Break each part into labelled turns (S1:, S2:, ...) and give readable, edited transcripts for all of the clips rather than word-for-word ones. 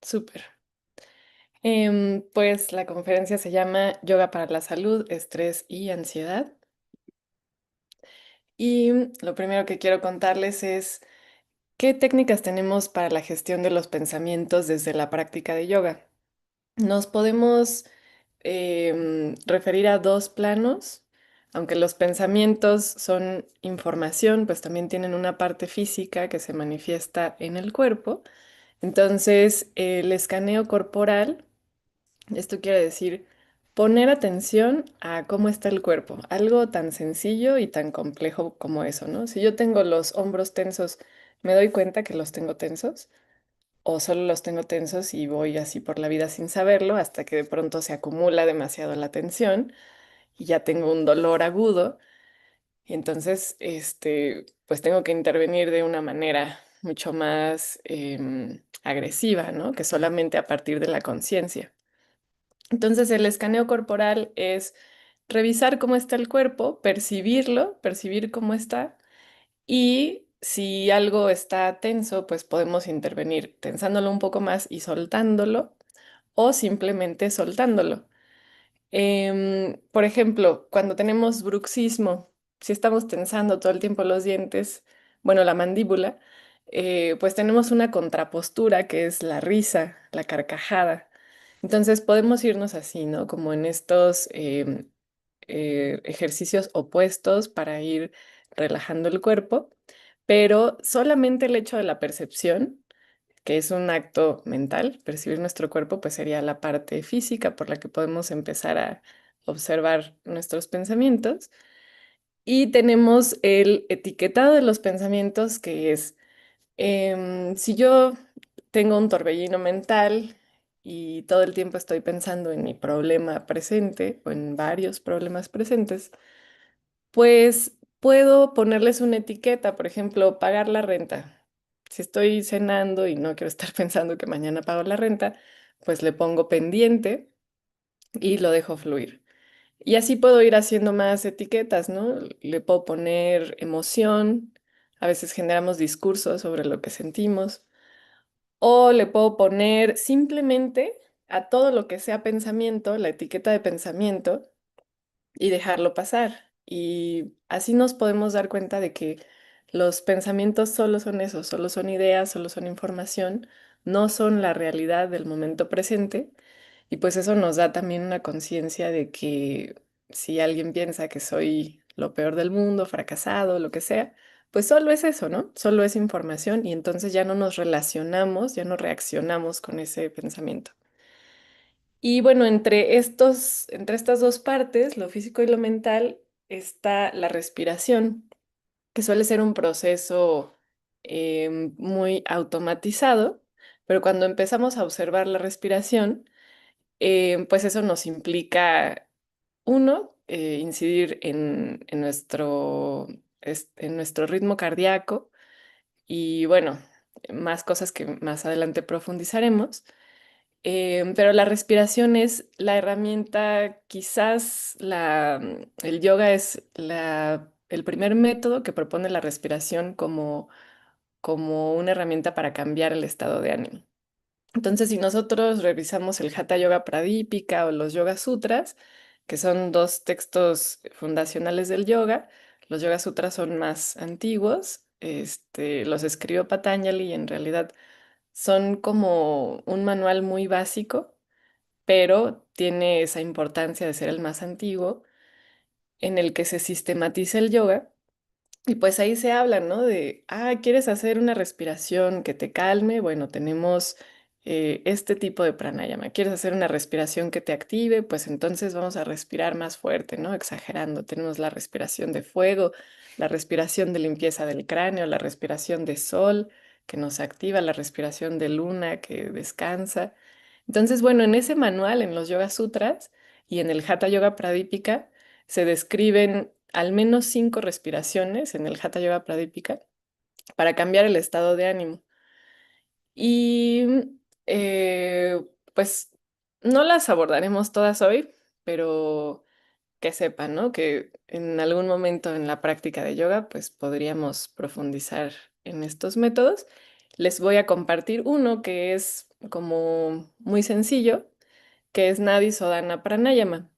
S1: Súper. Pues la conferencia se llama Yoga para la Salud, Estrés y Ansiedad. Y lo primero que quiero contarles es qué técnicas tenemos para la gestión de los pensamientos desde la práctica de yoga. Nos podemos referir a dos planos. Aunque los pensamientos son información, pues también tienen una parte física que se manifiesta en el cuerpo. Entonces, el escaneo corporal. Esto quiere decir poner atención a cómo está el cuerpo, algo tan sencillo y tan complejo como eso, ¿no? Si yo tengo los hombros tensos, ¿me doy cuenta que los tengo tensos? ¿O solo los tengo tensos y voy así por la vida sin saberlo hasta que de pronto se acumula demasiado la tensión y ya tengo un dolor agudo y entonces, pues tengo que intervenir de una manera mucho más agresiva, ¿no? Que solamente a partir de la conciencia. Entonces, el escaneo corporal es revisar cómo está el cuerpo, percibirlo, percibir cómo está y si algo está tenso, pues podemos intervenir tensándolo un poco más y soltándolo o simplemente soltándolo. Por ejemplo, cuando tenemos bruxismo, si estamos tensando todo el tiempo los dientes, bueno, la mandíbula, pues tenemos una contrapostura que es la risa, la carcajada. Entonces podemos irnos así, ¿no? Como en estos ejercicios opuestos para ir relajando el cuerpo, pero solamente el hecho de la percepción, que es un acto mental, percibir nuestro cuerpo, pues sería la parte física por la que podemos empezar a observar nuestros pensamientos. Y tenemos el etiquetado de los pensamientos, que es, si yo tengo un torbellino mental y todo el tiempo estoy pensando en mi problema presente o en varios problemas presentes, pues puedo ponerles una etiqueta, por ejemplo, pagar la renta. Si estoy cenando y no quiero estar pensando que mañana pago la renta, pues le pongo pendiente y lo dejo fluir. Y así puedo ir haciendo más etiquetas, ¿no? Le puedo poner emoción, a veces generamos discursos sobre lo que sentimos, o le puedo poner simplemente a todo lo que sea pensamiento, la etiqueta de pensamiento, y dejarlo pasar. Y así nos podemos dar cuenta de que los pensamientos solo son eso, solo son ideas, solo son información, no son la realidad del momento presente. Y pues eso nos da también una conciencia de que si alguien piensa que soy lo peor del mundo, fracasado, lo que sea, pues solo es eso, ¿no? Solo es información y entonces ya no nos relacionamos, ya no reaccionamos con ese pensamiento. Y bueno, entre estas dos partes, lo físico y lo mental, está la respiración, que suele ser un proceso muy automatizado, pero cuando empezamos a observar la respiración, pues eso nos implica, uno, incidir en nuestro ritmo cardíaco y bueno, más cosas que más adelante profundizaremos. Pero la respiración es la herramienta, quizás el yoga es el primer método que propone la respiración como una herramienta para cambiar el estado de ánimo. Entonces, si nosotros revisamos el Hatha Yoga Pradipika o los Yoga Sutras, que son dos textos fundacionales del yoga, los Yoga Sutras son más antiguos, los escribió Patanjali y en realidad son como un manual muy básico, pero tiene esa importancia de ser el más antiguo, en el que se sistematiza el yoga. Y pues ahí se habla, ¿no? ¿Quieres hacer una respiración que te calme? Bueno, tenemos este tipo de pranayama. ¿Quieres hacer una respiración que te active? Pues entonces vamos a respirar más fuerte, ¿no? Exagerando. Tenemos la respiración de fuego, la respiración de limpieza del cráneo, la respiración de sol que nos activa, la respiración de luna que descansa. Entonces, bueno, en ese manual, en los Yoga Sutras y en el Hatha Yoga Pradipika, se describen al menos 5 respiraciones en el Hatha Yoga Pradipika para cambiar el estado de ánimo. Y eh, pues no las abordaremos todas hoy, pero que sepan, ¿no? Que en algún momento en la práctica de yoga, pues podríamos profundizar en estos métodos. Les voy a compartir uno que es como muy sencillo, que es Nadi Sodhana Pranayama,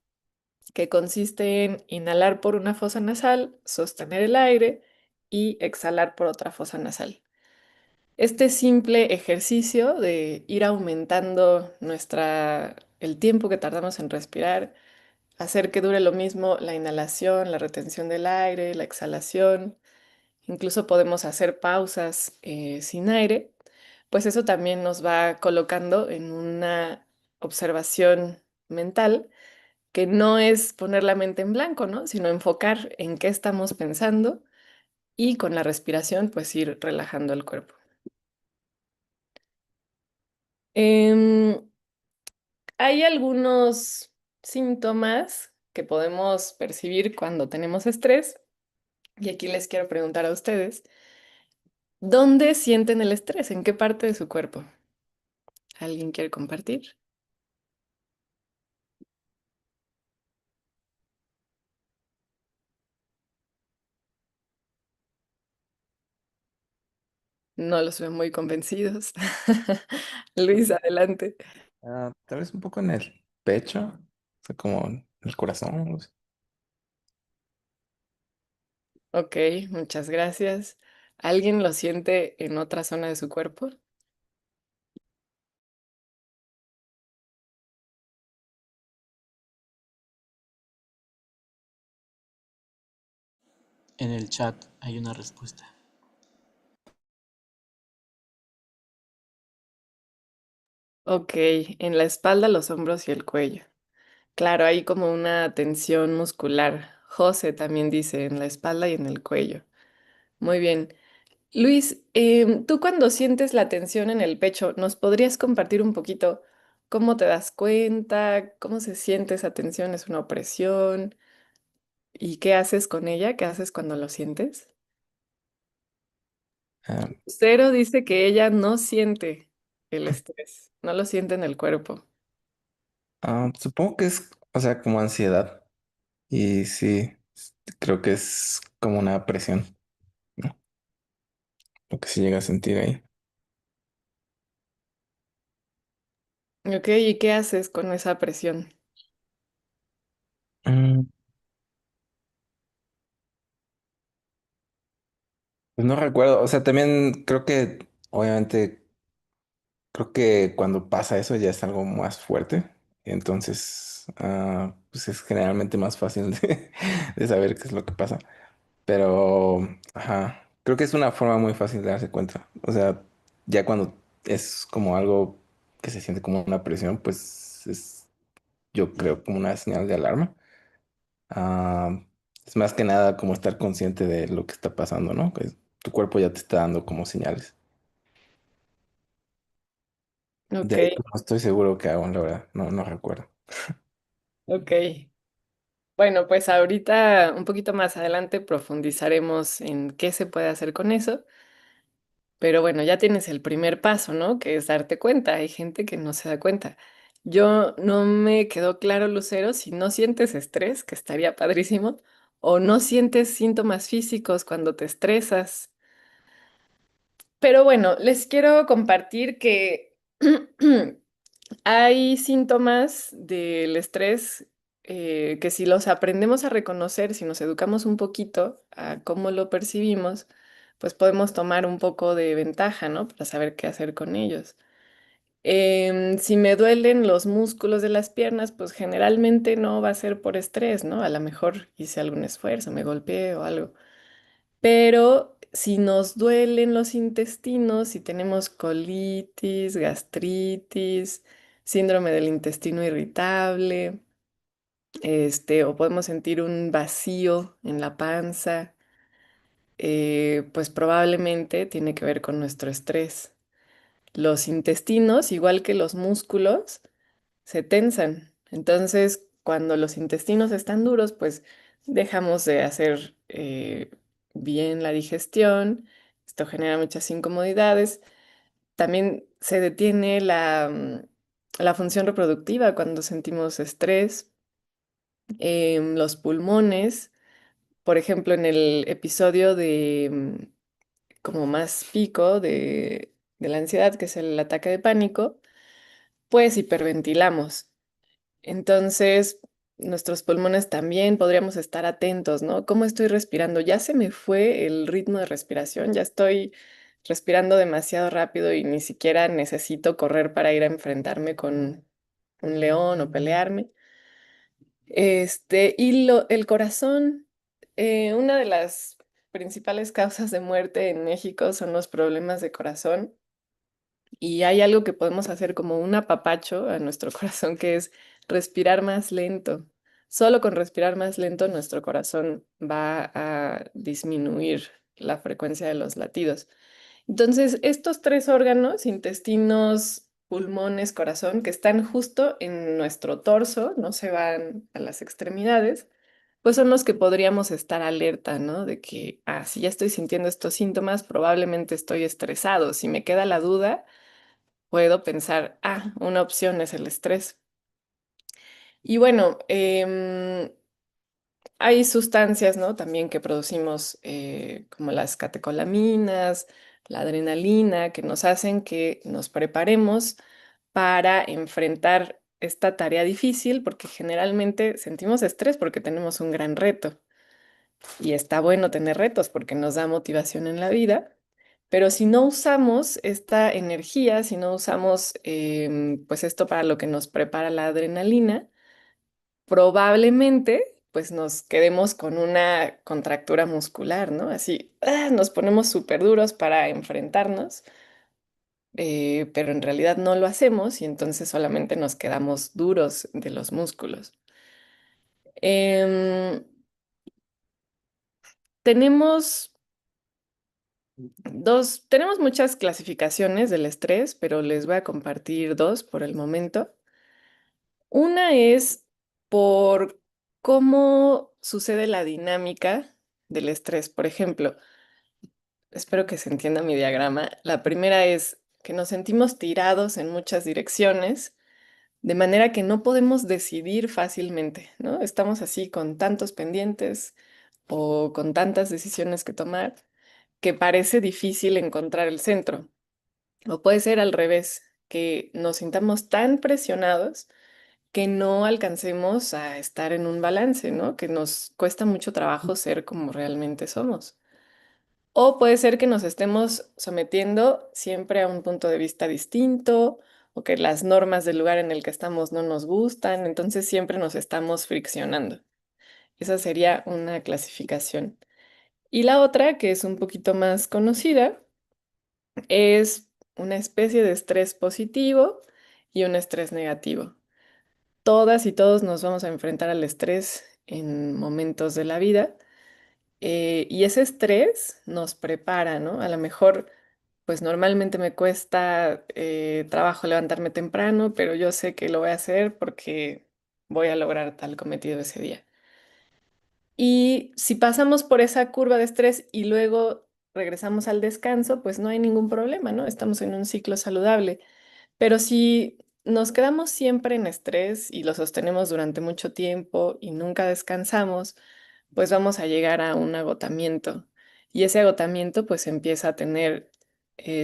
S1: que consiste en inhalar por una fosa nasal, sostener el aire y exhalar por otra fosa nasal. Este simple ejercicio de ir aumentando el tiempo que tardamos en respirar, hacer que dure lo mismo la inhalación, la retención del aire, la exhalación, incluso podemos hacer pausas sin aire, pues eso también nos va colocando en una observación mental que no es poner la mente en blanco, ¿no? Sino enfocar en qué estamos pensando y con la respiración, pues ir relajando el cuerpo. Em, Hay algunos síntomas que podemos percibir cuando tenemos estrés y aquí les quiero preguntar a ustedes, ¿dónde sienten el estrés? ¿En qué parte de su cuerpo? ¿Alguien quiere compartir? No los veo muy convencidos. Luis, adelante.
S2: Tal vez un poco en el pecho, o sea, como en el corazón. O sea.
S1: Ok, muchas gracias. ¿Alguien lo siente en otra zona de su cuerpo?
S3: En el chat hay una respuesta.
S1: Ok, en la espalda, los hombros y el cuello. Claro, hay como una tensión muscular. José también dice en la espalda y en el cuello. Muy bien. Luis, tú cuando sientes la tensión en el pecho, ¿nos podrías compartir un poquito cómo te das cuenta, cómo se siente esa tensión? ¿Es una opresión? ¿Y qué haces con ella? ¿Qué haces cuando lo sientes?
S2: Ah,
S1: Cero dice que ella no siente el estrés, no lo siente en el cuerpo.
S2: Supongo que es, o sea, como ansiedad. Y sí, creo que es como una presión, ¿no? Lo que se llega a sentir ahí.
S1: Ok, ¿y qué haces con esa presión?
S2: Mm, pues no recuerdo, o sea, también creo que, obviamente, creo que cuando pasa eso ya es algo más fuerte. Entonces, pues es generalmente más fácil de saber qué es lo que pasa. Pero, ajá, creo que es una forma muy fácil de darse cuenta. O sea, ya cuando es como algo que se siente como una presión, pues es, yo creo, como una señal de alarma. Ah, es más que nada como estar consciente de lo que está pasando, ¿no? Que tu cuerpo ya te está dando como señales. De
S1: Ok,
S2: ahí pues, no estoy seguro qué hago, la verdad, no recuerdo.
S1: ok. Bueno, pues ahorita, un poquito más adelante, profundizaremos en qué se puede hacer con eso. Pero bueno, ya tienes el primer paso, ¿no? Que es darte cuenta. Hay gente que no se da cuenta. Yo no me quedó claro, Lucero, si no sientes estrés, que estaría padrísimo, o no sientes síntomas físicos cuando te estresas. Pero bueno, les quiero compartir que hay síntomas del estrés que si los aprendemos a reconocer, si nos educamos un poquito a cómo lo percibimos, pues podemos tomar un poco de ventaja, ¿no? Para saber qué hacer con ellos. Si me duelen los músculos de las piernas, pues generalmente no va a ser por estrés, ¿no? A lo mejor hice algún esfuerzo, me golpeé o algo. Pero si nos duelen los intestinos, si tenemos colitis, gastritis, síndrome del intestino irritable, o podemos sentir un vacío en la panza, pues probablemente tiene que ver con nuestro estrés. Los intestinos, igual que los músculos, se tensan. Entonces, cuando los intestinos están duros, pues dejamos de hacer bien la digestión. Esto genera muchas incomodidades. También se detiene la función reproductiva cuando sentimos estrés. Los pulmones, por ejemplo, en el episodio de como más pico de la ansiedad, que es el ataque de pánico, pues hiperventilamos. Entonces, nuestros pulmones también podríamos estar atentos, ¿no? ¿Cómo estoy respirando? Ya se me fue el ritmo de respiración, ya estoy respirando demasiado rápido y ni siquiera necesito correr para ir a enfrentarme con un león o pelearme. El corazón, una de las principales causas de muerte en México son los problemas de corazón. Y hay algo que podemos hacer como un apapacho a nuestro corazón, que es respirar más lento. Solo con respirar más lento nuestro corazón va a disminuir la frecuencia de los latidos. Entonces, estos tres órganos, intestinos, pulmones, corazón, que están justo en nuestro torso, no se van a las extremidades, pues son los que podríamos estar alerta, ¿no? De que, si ya estoy sintiendo estos síntomas, probablemente estoy estresado. Si me queda la duda, puedo pensar, una opción es el estrés. Y bueno, hay sustancias, ¿no? También que producimos, como las catecolaminas, la adrenalina, que nos hacen que nos preparemos para enfrentar esta tarea difícil, porque generalmente sentimos estrés porque tenemos un gran reto. Y está bueno tener retos porque nos da motivación en la vida. Pero si no usamos esta energía, si no usamos pues esto para lo que nos prepara la adrenalina, probablemente pues nos quedemos con una contractura muscular, ¿no? Así, nos ponemos súper duros para enfrentarnos, pero en realidad no lo hacemos y entonces solamente nos quedamos duros de los músculos. Em, tenemos tenemos muchas clasificaciones del estrés, pero les voy a compartir dos por el momento. Una es por cómo sucede la dinámica del estrés. Por ejemplo, espero que se entienda mi diagrama. La primera es que nos sentimos tirados en muchas direcciones, de manera que no podemos decidir fácilmente, ¿no? Estamos así con tantos pendientes o con tantas decisiones que tomar que parece difícil encontrar el centro. O puede ser al revés, que nos sintamos tan presionados que no alcancemos a estar en un balance, ¿no? Que nos cuesta mucho trabajo ser como realmente somos. O puede ser que nos estemos sometiendo siempre a un punto de vista distinto o que las normas del lugar en el que estamos no nos gustan, entonces siempre nos estamos friccionando. Esa sería una clasificación. Y la otra, que es un poquito más conocida, es una especie de estrés positivo y un estrés negativo. Todas y todos nos vamos a enfrentar al estrés en momentos de la vida, y ese estrés nos prepara, ¿no? A lo mejor, pues normalmente me cuesta trabajo levantarme temprano, pero yo sé que lo voy a hacer porque voy a lograr tal cometido ese día. Y si pasamos por esa curva de estrés y luego regresamos al descanso, pues no hay ningún problema, ¿no? Estamos en un ciclo saludable. Pero si nos quedamos siempre en estrés y lo sostenemos durante mucho tiempo y nunca descansamos, pues vamos a llegar a un agotamiento. Y ese agotamiento pues empieza a tener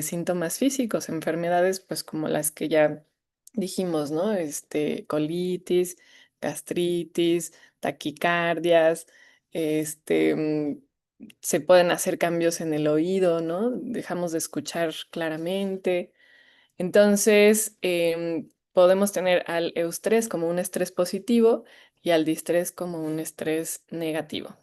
S1: síntomas físicos, enfermedades pues como las que ya dijimos, ¿no? Colitis, gastritis, taquicardias, este, mm, se pueden hacer cambios en el oído, ¿no? Dejamos de escuchar claramente. Entonces, podemos tener al eustrés como un estrés positivo y al distrés como un estrés negativo.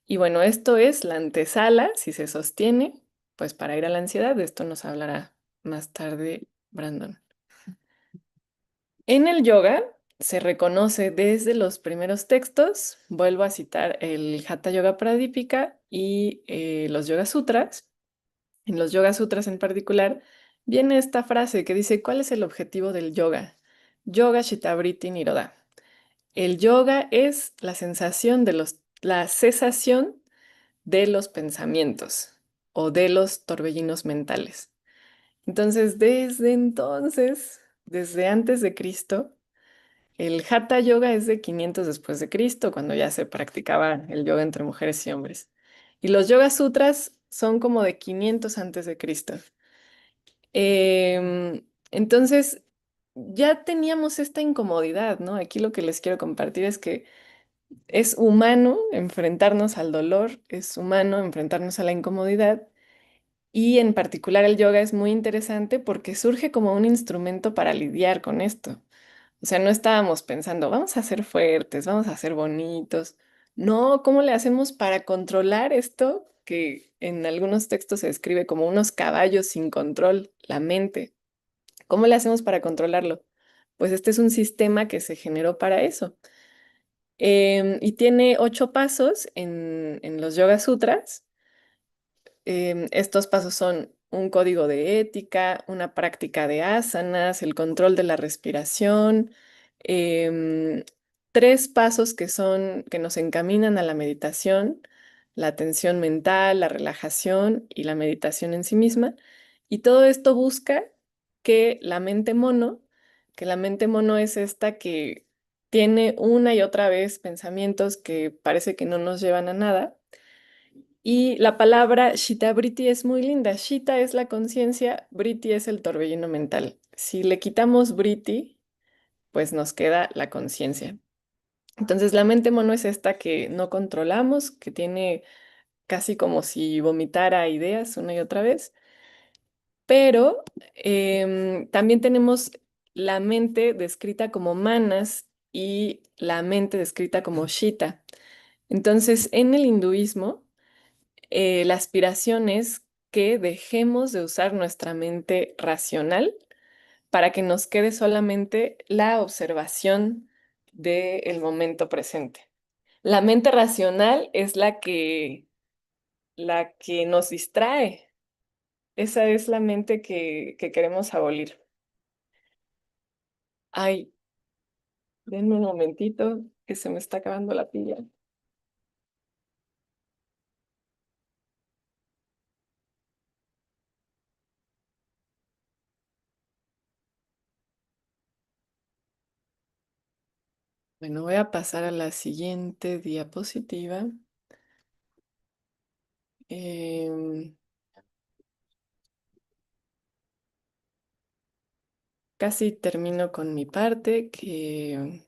S1: Y bueno, esto es la antesala, si se sostiene, pues para ir a la ansiedad. De esto nos hablará más tarde Brandon. En el yoga se reconoce desde los primeros textos, vuelvo a citar el Hatha Yoga Pradipika y los Yoga Sutras. En los Yoga Sutras en particular, viene esta frase que dice, ¿cuál es el objetivo del yoga? Yoga Shitavriti Nirodha. El yoga es la sensación de la cesación de los pensamientos o de los torbellinos mentales. Entonces, desde antes de Cristo, el Hatha Yoga es de 500 después de Cristo, cuando ya se practicaba el yoga entre mujeres y hombres. Y los Yoga Sutras son como de 500 antes de Cristo. Entonces, ya teníamos esta incomodidad, ¿no? Aquí lo que les quiero compartir es que es humano enfrentarnos al dolor, es humano enfrentarnos a la incomodidad y en particular el yoga es muy interesante porque surge como un instrumento para lidiar con esto. O sea, no estábamos pensando, vamos a ser fuertes, vamos a ser bonitos. No, ¿cómo le hacemos para controlar esto que en algunos textos se describe como unos caballos sin control, la mente? ¿Cómo le hacemos para controlarlo? Pues este es un sistema que se generó para eso. Y tiene 8 pasos en los Yoga Sutras. Estos pasos son un código de ética, una práctica de asanas, el control de la respiración, em, 3 pasos que nos encaminan a la meditación, la atención mental, la relajación y la meditación en sí misma. Y todo esto busca que la mente mono, que la mente mono es esta que tiene una y otra vez pensamientos que parece que no nos llevan a nada, y la palabra Shita-Vritti es muy linda. Shita es la conciencia, Vritti es el torbellino mental. Si le quitamos Vritti, pues nos queda la conciencia. Entonces la mente mono es esta que no controlamos, que tiene casi como si vomitara ideas una y otra vez, pero también tenemos la mente descrita como manas y la mente descrita como Shita. Entonces en el hinduismo, la aspiración es que dejemos de usar nuestra mente racional para que nos quede solamente la observación del momento presente. La mente racional es la que nos distrae. Esa es la mente que queremos abolir. Ay, denme un momentito que se me está acabando la pila. Bueno, voy a pasar a la siguiente diapositiva. Em, Casi termino con mi parte, que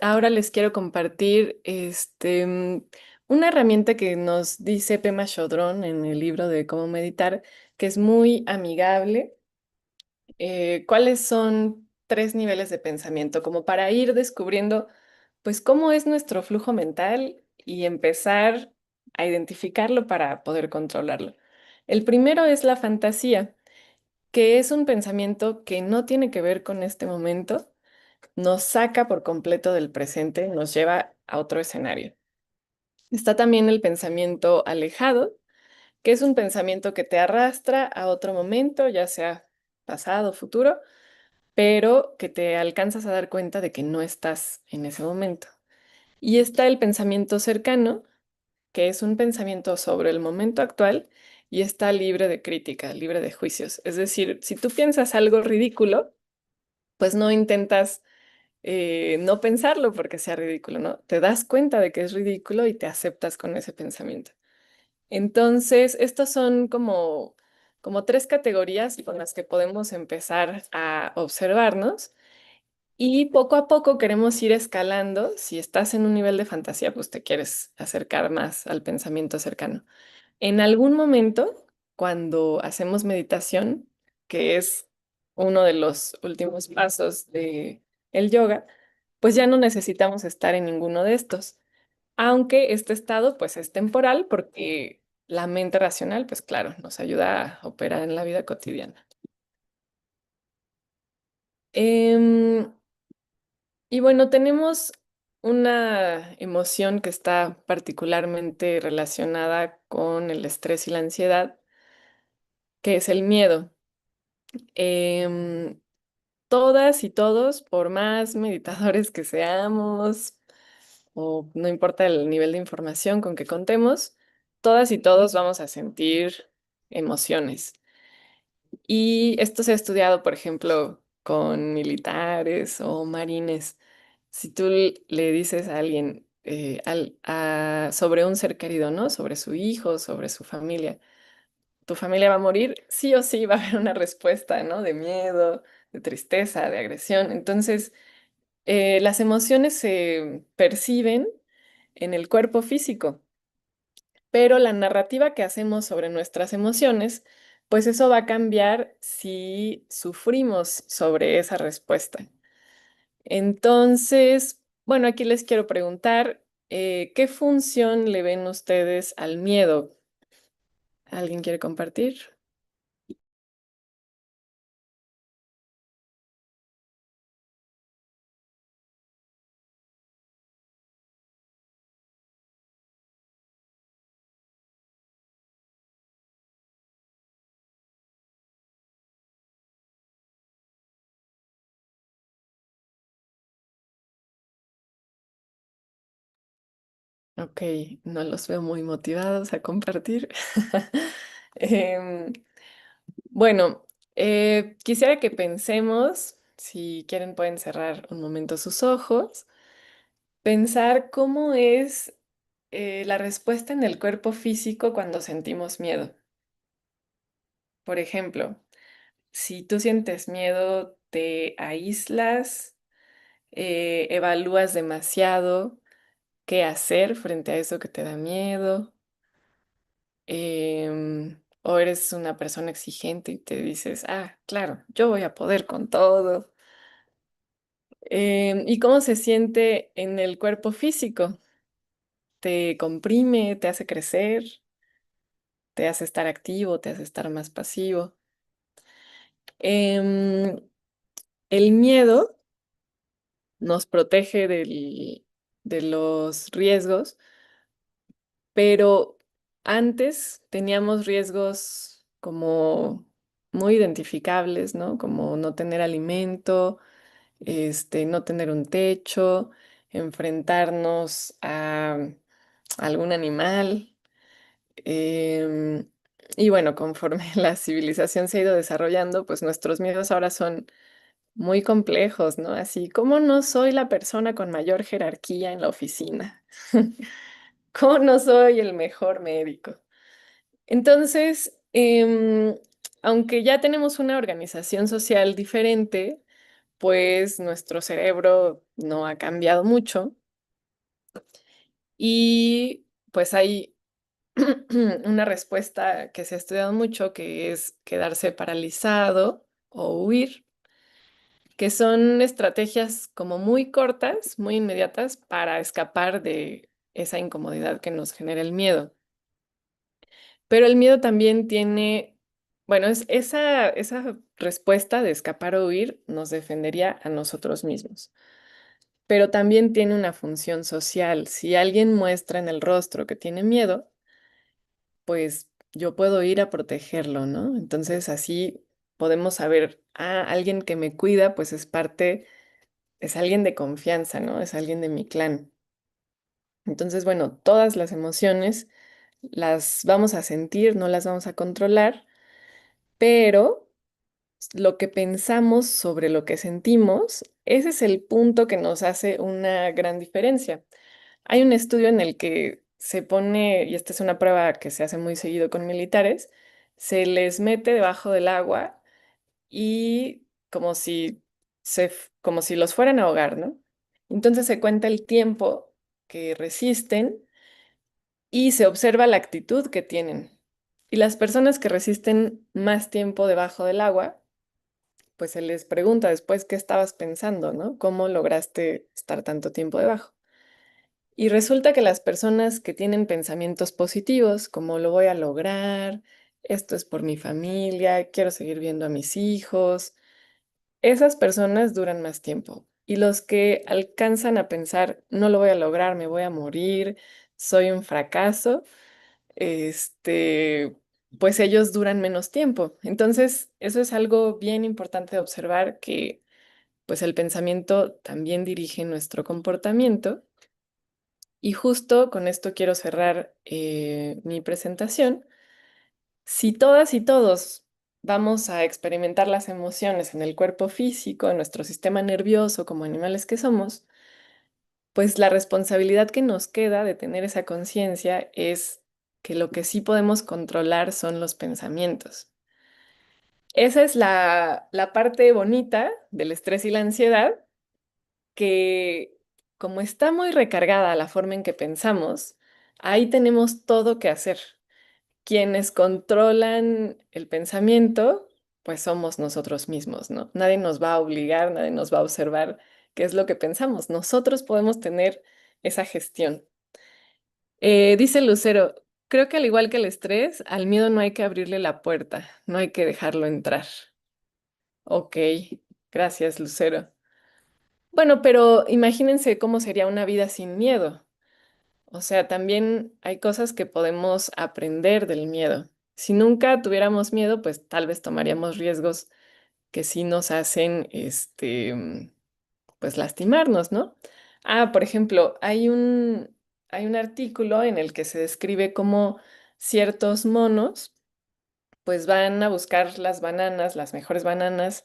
S1: ahora les quiero compartir una herramienta que nos dice Pema Chodrón en el libro de Cómo Meditar, que es muy amigable. ¿Cuáles son 3 niveles de pensamiento? Como para ir descubriendo, pues, cómo es nuestro flujo mental y empezar a identificarlo para poder controlarlo. El primero es la fantasía, que es un pensamiento que no tiene que ver con este momento, nos saca por completo del presente, nos lleva a otro escenario. Está también el pensamiento alejado, que es un pensamiento que te arrastra a otro momento, ya sea pasado, o futuro, pero que te alcanzas a dar cuenta de que no estás en ese momento. Y está el pensamiento cercano, que es un pensamiento sobre el momento actual y está libre de crítica, libre de juicios. Es decir, si tú piensas algo ridículo, pues no intentas no pensarlo porque sea ridículo, ¿no? Te das cuenta de que es ridículo y te aceptas con ese pensamiento. Entonces, estos son como 3 categorías con las que podemos empezar a observarnos y poco a poco queremos ir escalando. Si estás en un nivel de fantasía, pues te quieres acercar más al pensamiento cercano. En algún momento, cuando hacemos meditación, que es uno de los últimos pasos de el yoga, pues ya no necesitamos estar en ninguno de estos, aunque este estado pues es temporal porque la mente racional, pues claro, nos ayuda a operar en la vida cotidiana. Em, y bueno, tenemos una emoción que está particularmente relacionada con el estrés y la ansiedad, que es el miedo. Em, Todas y todos, por más meditadores que seamos, o no importa el nivel de información con que contemos, todas y todos vamos a sentir emociones. Y esto se ha estudiado, por ejemplo, con militares o marines. Si tú le dices a alguien sobre un ser querido, ¿no? Sobre su hijo, sobre su familia, tu familia va a morir, sí o sí va a haber una respuesta, ¿no? De miedo, de tristeza, de agresión. Entonces, las emociones se perciben en el cuerpo físico, pero la narrativa que hacemos sobre nuestras emociones, pues eso va a cambiar si sufrimos sobre esa respuesta. Entonces, bueno, aquí les quiero preguntar, ¿qué función le ven ustedes al miedo? ¿Alguien quiere compartir? Ok, no los veo muy motivados a compartir. Em, bueno, quisiera que pensemos, si quieren pueden cerrar un momento sus ojos, pensar cómo es la respuesta en el cuerpo físico cuando sentimos miedo. Por ejemplo, si tú sientes miedo, te aíslas, evalúas demasiado qué hacer frente a eso que te da miedo. O eres una persona exigente y te dices, ah, claro, yo voy a poder con todo. ¿Y cómo se siente en el cuerpo físico? ¿Te comprime, te hace crecer, te hace estar activo, te hace estar más pasivo? Em, el miedo nos protege de los riesgos, pero antes teníamos riesgos como muy identificables, ¿no? Como no tener alimento, no tener un techo, enfrentarnos a algún animal. em, y bueno, conforme la civilización se ha ido desarrollando, pues nuestros miedos ahora son muy complejos, ¿no? Así como no soy la persona con mayor jerarquía en la oficina, cómo no soy el mejor médico. Entonces, aunque ya tenemos una organización social diferente, pues nuestro cerebro no ha cambiado mucho y pues hay una respuesta que se ha estudiado mucho que es quedarse paralizado o huir, que son estrategias como muy cortas, muy inmediatas para escapar de esa incomodidad que nos genera el miedo. Pero el miedo también tiene, bueno, esa respuesta de escapar o huir nos defendería a nosotros mismos. Pero también tiene una función social. Si alguien muestra en el rostro que tiene miedo, pues yo puedo ir a protegerlo, ¿no? Entonces así podemos saber, ah, alguien que me cuida, pues es parte, es alguien de confianza, ¿no? Es alguien de mi clan. Entonces, bueno, todas las emociones las vamos a sentir, no las vamos a controlar, pero lo que pensamos sobre lo que sentimos, ese es el punto que nos hace una gran diferencia. Hay un estudio en el que se pone, y esta es una prueba que se hace muy seguido con militares, se les mete debajo del agua y como si los fueran a ahogar, ¿no? Entonces se cuenta el tiempo que resisten y se observa la actitud que tienen. Y las personas que resisten más tiempo debajo del agua, pues se les pregunta después qué estabas pensando, ¿no? ¿Cómo lograste estar tanto tiempo debajo? Y resulta que las personas que tienen pensamientos positivos, como lo voy a lograr, esto es por mi familia, quiero seguir viendo a mis hijos, esas personas duran más tiempo. Y los que alcanzan a pensar, no lo voy a lograr, me voy a morir, soy un fracaso, este, pues ellos duran menos tiempo. Entonces, eso es algo bien importante de observar que pues el pensamiento también dirige nuestro comportamiento. Y justo con esto quiero cerrar mi presentación. Si todas y todos vamos a experimentar las emociones en el cuerpo físico, en nuestro sistema nervioso, como animales que somos, pues la responsabilidad que nos queda de tener esa conciencia es que lo que sí podemos controlar son los pensamientos. Esa es la parte bonita del estrés y la ansiedad, que como está muy recargada la forma en que pensamos, ahí tenemos todo que hacer. Quienes controlan el pensamiento, pues somos nosotros mismos, ¿no? Nadie nos va a obligar, nadie nos va a observar qué es lo que pensamos. Nosotros podemos tener esa gestión. Dice Lucero, creo que al igual que el estrés, al miedo no hay que abrirle la puerta, no hay que dejarlo entrar. Ok, gracias, Lucero. Bueno, pero imagínense cómo sería una vida sin miedo. O sea, también hay cosas que podemos aprender del miedo. Si nunca tuviéramos miedo, pues tal vez tomaríamos riesgos que sí nos hacen, pues lastimarnos, ¿no? Ah, por ejemplo, hay un artículo en el que se describe cómo ciertos monos, pues van a buscar las bananas, las mejores bananas,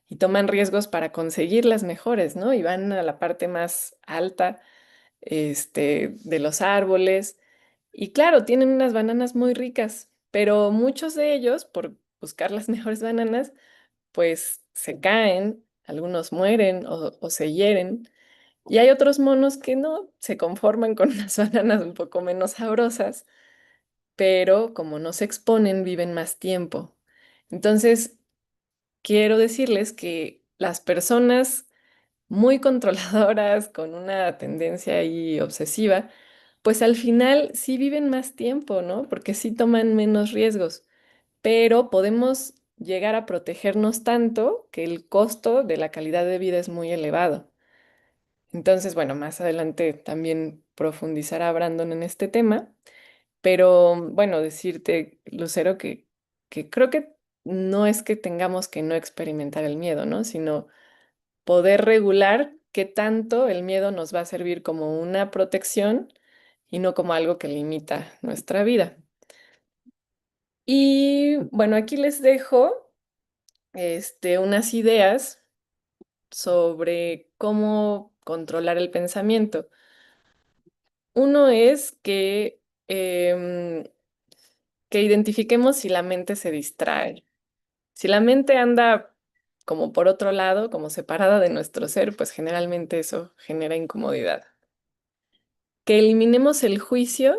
S1: y toman riesgos para conseguir las mejores, ¿no? Y van a la parte más alta, de los árboles. Y claro, tienen unas bananas muy ricas, pero muchos de ellos, por buscar las mejores bananas, pues se caen, algunos mueren o se hieren. Y hay otros monos que no, se conforman con unas bananas un poco menos sabrosas, pero como no se exponen, viven más tiempo. Entonces, quiero decirles que las personas muy controladoras, con una tendencia ahí obsesiva, pues al final sí viven más tiempo, ¿no? Porque sí toman menos riesgos, pero podemos llegar a protegernos tanto que el costo de la calidad de vida es muy elevado. Entonces, bueno, más adelante también profundizará Brandon en este tema, pero bueno, decirte, Lucero, que creo que no es que tengamos que no experimentar el miedo, ¿no? Sino poder regular qué tanto el miedo nos va a servir como una protección y no como algo que limita nuestra vida. Y bueno, aquí les dejo unas ideas sobre cómo controlar el pensamiento. Uno es que identifiquemos si la mente se distrae. Si la mente anda como por otro lado, como separada de nuestro ser, pues generalmente eso genera incomodidad. Que eliminemos el juicio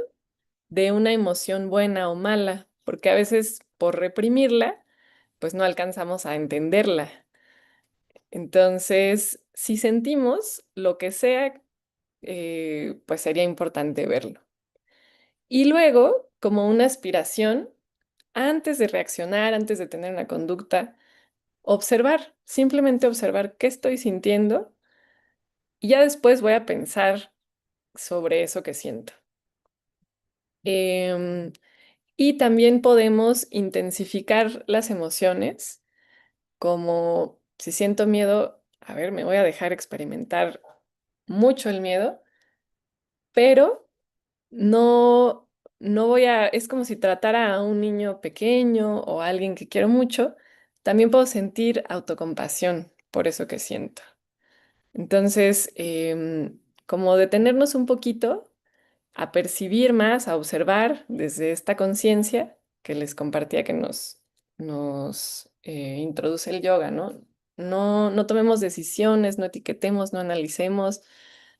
S1: de una emoción buena o mala, porque a veces por reprimirla, pues no alcanzamos a entenderla. Entonces, si sentimos lo que sea, pues sería importante verlo. Y luego, como una aspiración, antes de reaccionar, antes de tener una conducta, observar, simplemente observar qué estoy sintiendo y ya después voy a pensar sobre eso que siento. Em, y también podemos intensificar las emociones, como si siento miedo, a ver, me voy a dejar experimentar mucho el miedo, pero no, no voy a, es como si tratara a un niño pequeño o a alguien que quiero mucho, también puedo sentir autocompasión por eso que siento. Entonces, como detenernos un poquito a percibir más, a observar desde esta conciencia que les compartía que nos introduce el yoga, ¿no? No tomemos decisiones, no etiquetemos, no analicemos,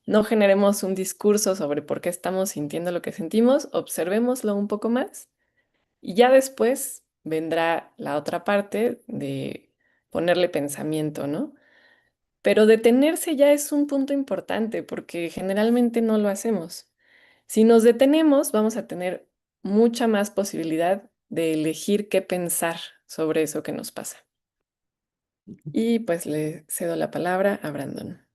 S1: no generemos un discurso sobre por qué estamos sintiendo lo que sentimos, observémoslo un poco más y ya después vendrá la otra parte de ponerle pensamiento, ¿no? Pero detenerse ya es un punto importante porque generalmente no lo hacemos. Si nos detenemos, vamos a tener mucha más posibilidad de elegir qué pensar sobre eso que nos pasa. Y pues le cedo la palabra a Brandon.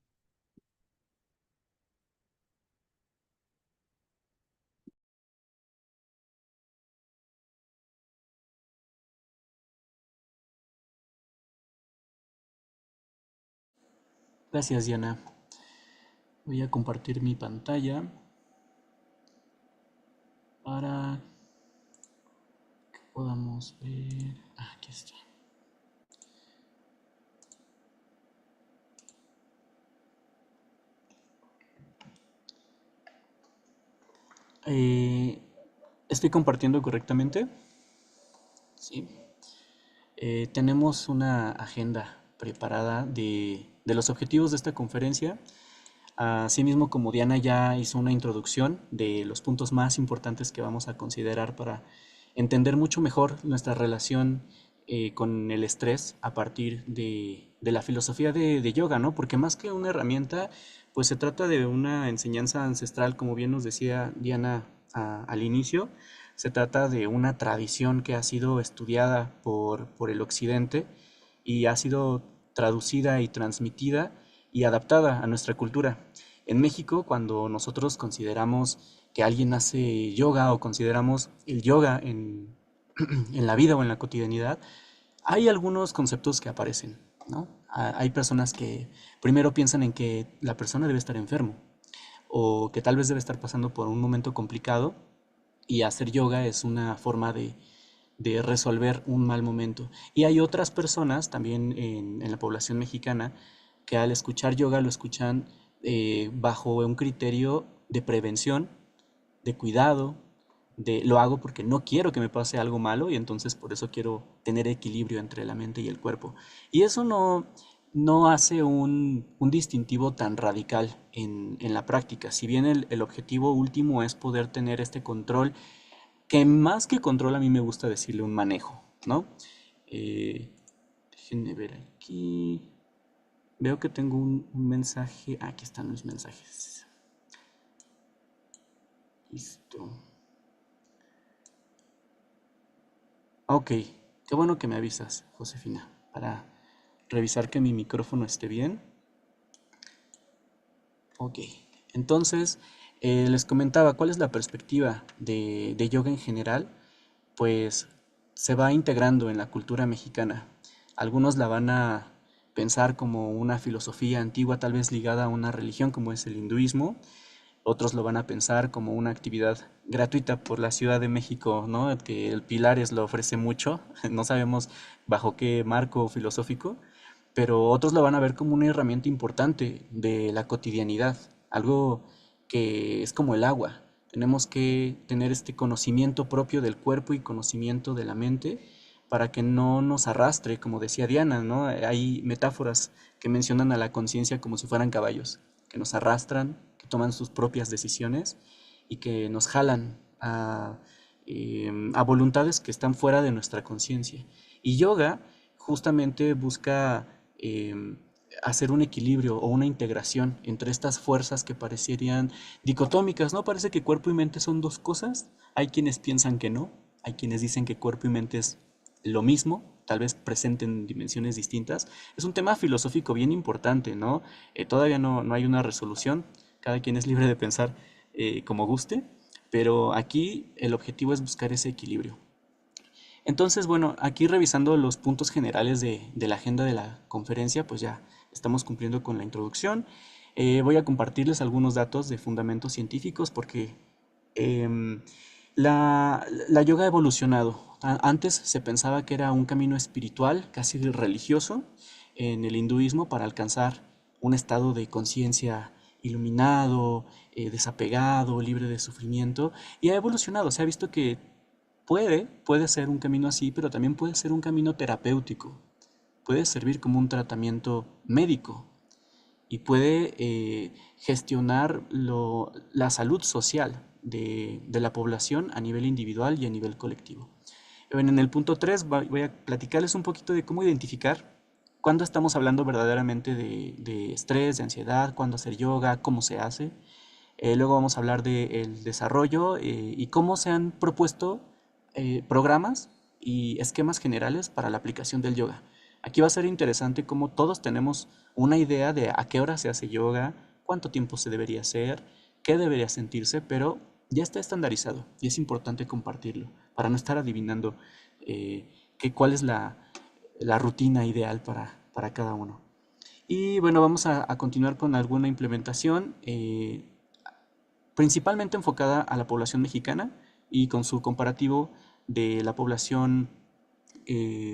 S3: Gracias, Diana. Voy a compartir mi pantalla para que podamos ver. Aquí está. Eh, ¿Estoy compartiendo correctamente? Sí. Tenemos una agenda preparada de los objetivos de esta conferencia. Asimismo, como Diana ya hizo una introducción de los puntos más importantes que vamos a considerar para entender mucho mejor nuestra relación con el estrés a partir de la filosofía de yoga, ¿no? Porque más que una herramienta, pues se trata de una enseñanza ancestral, como bien nos decía Diana al inicio. Se trata de una tradición que ha sido estudiada por el occidente y ha sido traducida y transmitida y adaptada a nuestra cultura. En México, cuando nosotros consideramos que alguien hace yoga o consideramos el yoga en la vida o en la cotidianidad, hay algunos conceptos que aparecen, ¿no? Hay personas que primero piensan en que la persona debe estar enfermo o que tal vez debe estar pasando por un momento complicado y hacer yoga es una forma de resolver un mal momento. Y hay otras personas también en la población mexicana que al escuchar yoga lo escuchan bajo un criterio de prevención, de cuidado, de lo hago porque no quiero que me pase algo malo y entonces por eso quiero tener equilibrio entre la mente y el cuerpo. Y eso no hace un distintivo tan radical en la práctica. Si bien el objetivo último es poder tener este control, que más que control a mí me gusta decirle un manejo, ¿no? Eh, Déjenme ver aquí. Veo que tengo un mensaje. Aquí están los mensajes. Listo. Ok, qué bueno que me avisas, Josefina, para revisar que mi micrófono esté bien. Ok, entonces les comentaba cuál es la perspectiva de yoga en general, pues se va integrando en la cultura mexicana. Algunos la van a pensar como una filosofía antigua, tal vez ligada a una religión como es el hinduismo. Otros lo van a pensar como una actividad gratuita por la Ciudad de México, ¿no? Que el Pilares lo ofrece mucho. No sabemos bajo qué marco filosófico, pero otros lo van a ver como una herramienta importante de la cotidianidad, algo que es como el agua. Tenemos que tener este conocimiento propio del cuerpo y conocimiento de la mente para que no nos arrastre, como decía Diana, ¿no? Hay metáforas que mencionan a la conciencia como si fueran caballos, que nos arrastran, que toman sus propias decisiones y que nos jalan a voluntades que están fuera de nuestra conciencia. Y yoga justamente busca hacer un equilibrio o una integración entre estas fuerzas que parecerían dicotómicas, ¿no? Parece que cuerpo y mente son dos cosas. Hay quienes piensan que no, hay quienes dicen que cuerpo y mente es lo mismo, tal vez presenten dimensiones distintas. Es un tema filosófico bien importante, ¿no? Todavía no hay una resolución, cada quien es libre de pensar como guste, pero aquí el objetivo es buscar ese equilibrio. Entonces, bueno, aquí revisando los puntos generales de la agenda de la conferencia, pues ya estamos cumpliendo con la introducción. Voy a compartirles algunos datos de fundamentos científicos porque em, la yoga ha evolucionado. Antes se pensaba que era un camino espiritual, casi religioso, en el hinduismo para alcanzar un estado de conciencia iluminado, desapegado, libre de sufrimiento, y ha evolucionado. Se ha visto que puede ser un camino así, pero también puede ser un camino terapéutico. Puede servir como un tratamiento médico y puede gestionar la salud social de la población a nivel individual y a nivel colectivo. Bueno, en el punto 3 voy a platicarles un poquito de cómo identificar cuándo estamos hablando verdaderamente de estrés, de ansiedad, cuándo hacer yoga, cómo se hace. Luego vamos a hablar del desarrollo y cómo se han propuesto programas y esquemas generales para la aplicación del yoga. Aquí va a ser interesante cómo todos tenemos una idea de a qué hora se hace yoga, cuánto tiempo se debería hacer, qué debería sentirse, pero ya está estandarizado y es importante compartirlo para no estar adivinando cuál es la rutina ideal para cada uno. Y bueno, vamos a continuar con alguna implementación. Principalmente enfocada a la población mexicana y con su comparativo de la población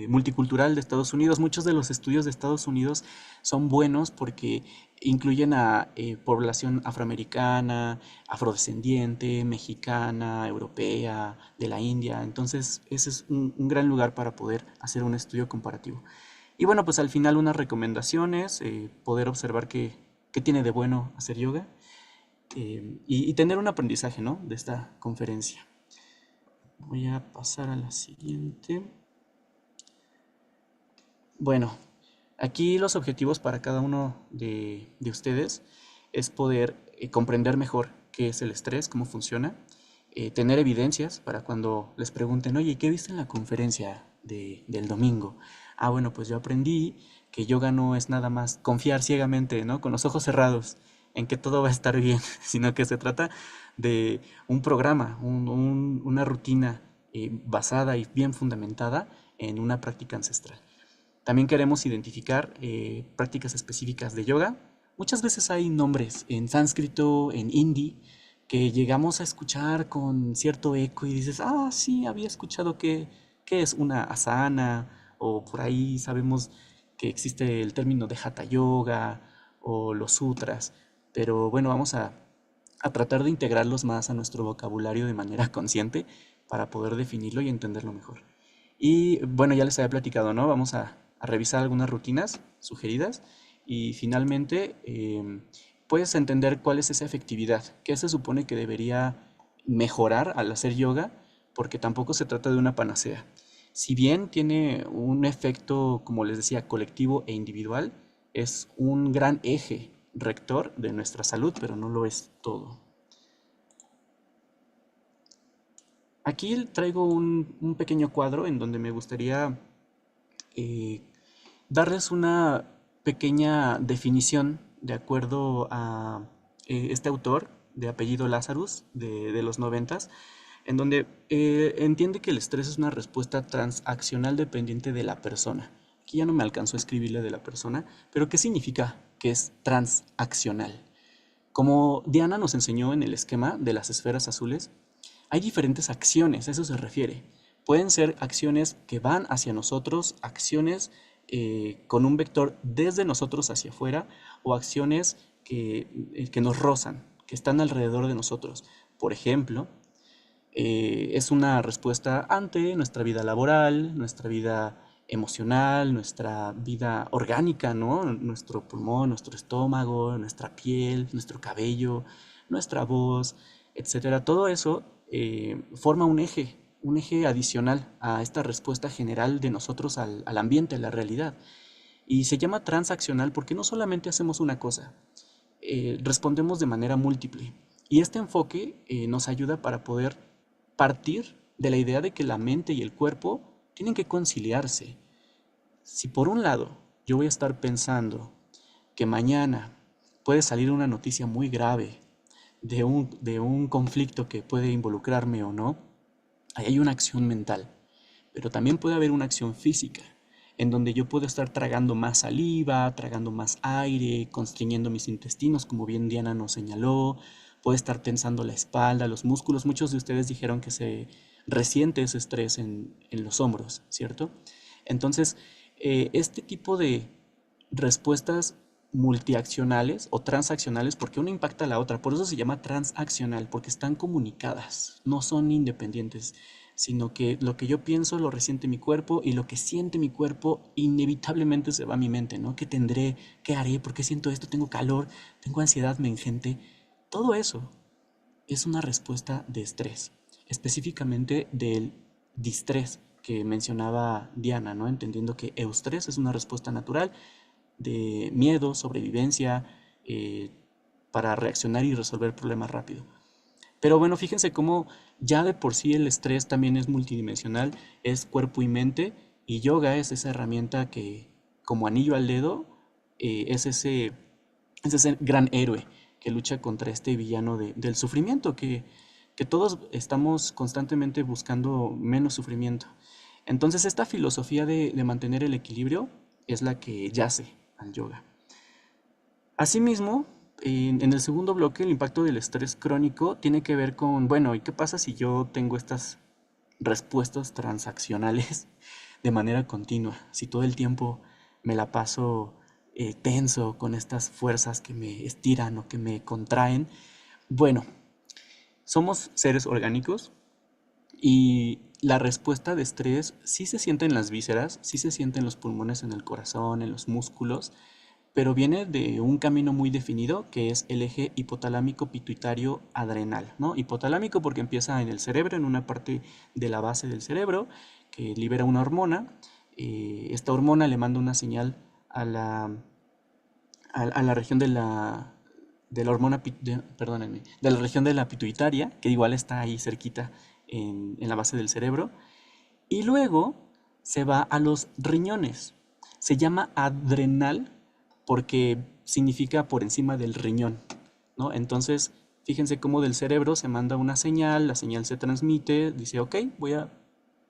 S3: multicultural de Estados Unidos. Muchos de los estudios de Estados Unidos son buenos porque incluyen a población afroamericana, afrodescendiente, mexicana, europea, de la India. Entonces, ese es un gran lugar para poder hacer un estudio comparativo. Y bueno, pues al final unas recomendaciones, poder observar qué tiene de bueno hacer yoga, y tener un aprendizaje, ¿no?, de esta conferencia. Voy a pasar a la siguiente. Bueno, aquí los objetivos para cada uno de ustedes es poder comprender mejor qué es el estrés, cómo funciona, tener evidencias para cuando les pregunten, oye, ¿qué viste en la conferencia del domingo? Ah, bueno, pues yo aprendí que yoga no es nada más confiar ciegamente, ¿no? Con los ojos cerrados en que todo va a estar bien, sino que se trata de un programa, una rutina basada y bien fundamentada en una práctica ancestral. También queremos identificar prácticas específicas de yoga. Muchas veces hay nombres en sánscrito, en hindi, que llegamos a escuchar con cierto eco y dices, ah, sí, había escuchado que es una asana, o por ahí sabemos que existe el término de hatha yoga o los sutras, pero bueno, vamos a tratar de integrarlos más a nuestro vocabulario de manera consciente para poder definirlo y entenderlo mejor. Y bueno, ya les había platicado, ¿no? Vamos a revisar algunas rutinas sugeridas y finalmente, puedes entender cuál es esa efectividad, qué se supone que debería mejorar al hacer yoga, porque tampoco se trata de una panacea. Si bien tiene un efecto, como les decía, colectivo e individual, es un gran eje rector de nuestra salud, pero no lo es todo. Aquí traigo un pequeño cuadro en donde me gustaría eh, darles una pequeña definición de acuerdo a este autor de apellido Lazarus de los noventas, en donde entiende que el estrés es una respuesta transaccional dependiente de la persona. Aquí ya no me alcanzó a escribirle de la persona, pero ¿qué significa que es transaccional? Como Diana nos enseñó en el esquema de las esferas azules, hay diferentes acciones, a eso se refiere. Pueden ser acciones que van hacia nosotros, acciones con un vector desde nosotros hacia afuera, o acciones que nos rozan, que están alrededor de nosotros. Por ejemplo, es una respuesta ante nuestra vida laboral, nuestra vida emocional, nuestra vida orgánica, ¿no? Nuestro pulmón, nuestro estómago, nuestra piel, nuestro cabello, nuestra voz, etcétera. Todo eso forma un eje adicional a esta respuesta general de nosotros al ambiente, a la realidad. Y se llama transaccional porque no solamente hacemos una cosa, respondemos de manera múltiple. Y este enfoque nos ayuda para poder partir de la idea de que la mente y el cuerpo tienen que conciliarse. Si por un lado yo voy a estar pensando que mañana puede salir una noticia muy grave de un conflicto que puede involucrarme o no, ahí hay una acción mental, pero también puede haber una acción física, en donde yo puedo estar tragando más saliva, tragando más aire, constriñendo mis intestinos, como bien Diana nos señaló, puede estar tensando la espalda, los músculos. Muchos de ustedes dijeron que se resiente ese estrés en los hombros, ¿cierto? Entonces, este tipo de respuestas multiaccionales o transaccionales, porque una impacta a la otra, por eso se llama transaccional, porque están comunicadas, no son independientes, sino que lo que yo pienso lo resiente mi cuerpo y lo que siente mi cuerpo inevitablemente se va a mi mente, ¿no? ¿Qué tendré? ¿Qué haré? ¿Por qué siento esto? ¿Tengo calor? ¿Tengo ansiedad? ¿Me engente? Todo eso es una respuesta de estrés, específicamente del distrés que mencionaba Diana, ¿no? Entendiendo que eustrés es una respuesta natural de miedo, sobrevivencia, eh, para reaccionar y resolver problemas rápido. Pero bueno, fíjense cómo ya de por sí el estrés también es multidimensional, es cuerpo y mente, y yoga es esa herramienta que, como anillo al dedo, es ese gran héroe que lucha contra este villano del sufrimiento, que todos estamos constantemente buscando menos sufrimiento. Entonces esta filosofía de mantener el equilibrio es la que yace al yoga. Asimismo, en el segundo bloque, el impacto del estrés crónico tiene que ver con, bueno, ¿y qué pasa si yo tengo estas respuestas transaccionales de manera continua, si todo el tiempo me la paso tenso con estas fuerzas que me estiran o que me contraen, bueno, somos seres orgánicos y la respuesta de estrés sí se siente en las vísceras, sí se siente en los pulmones, en el corazón, en los músculos, pero viene de un camino muy definido que es el eje hipotalámico pituitario adrenal, ¿no? Hipotalámico porque empieza en el cerebro, en una parte de la base del cerebro que libera una hormona. Esta hormona le manda una señal a la región de la hormona, perdónenme, de la región de la pituitaria, que igual está ahí cerquita en la base del cerebro, y luego se va a los riñones. Se llama adrenal porque significa por encima del riñón, ¿no? Entonces, fíjense cómo del cerebro se manda una señal, la señal se transmite, dice, ok, voy a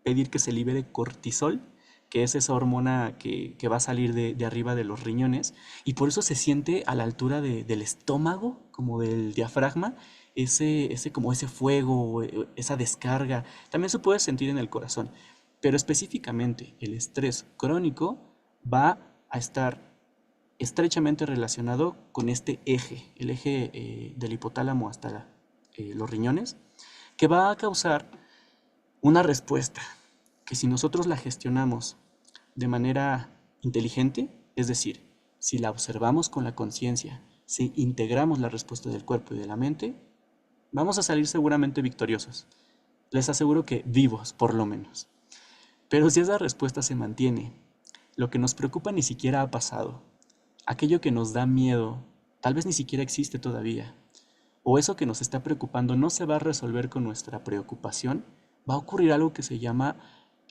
S3: pedir que se libere cortisol, que es esa hormona que va a salir de arriba de los riñones, y por eso se siente a la altura del estómago, como del diafragma, como ese fuego, esa descarga. También se puede sentir en el corazón, pero específicamente el estrés crónico va a estar estrechamente relacionado con este eje, el eje del hipotálamo hasta los riñones, que va a causar una respuesta que si nosotros la gestionamos de manera inteligente, es decir, si la observamos con la conciencia, si integramos la respuesta del cuerpo y de la mente, vamos a salir seguramente victoriosos. Les aseguro que vivos, por lo menos. Pero si esa respuesta se mantiene, lo que nos preocupa ni siquiera ha pasado. Aquello que nos da miedo, tal vez ni siquiera existe todavía. O eso que nos está preocupando no se va a resolver con nuestra preocupación, va a ocurrir algo que se llama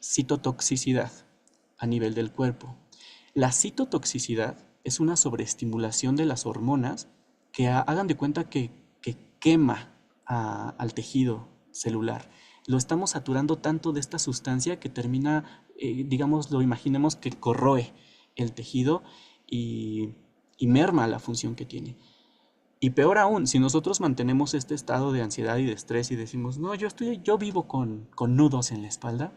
S3: citotoxicidad a nivel del cuerpo. La citotoxicidad es una sobreestimulación de las hormonas que hagan de cuenta que quema al tejido celular. Lo estamos saturando tanto de esta sustancia que termina, digamos, lo imaginemos que corroe el tejido y, y merma la función que tiene. Y peor aún, si nosotros mantenemos este estado de ansiedad y de estrés y decimos, no, yo vivo con nudos en la espalda,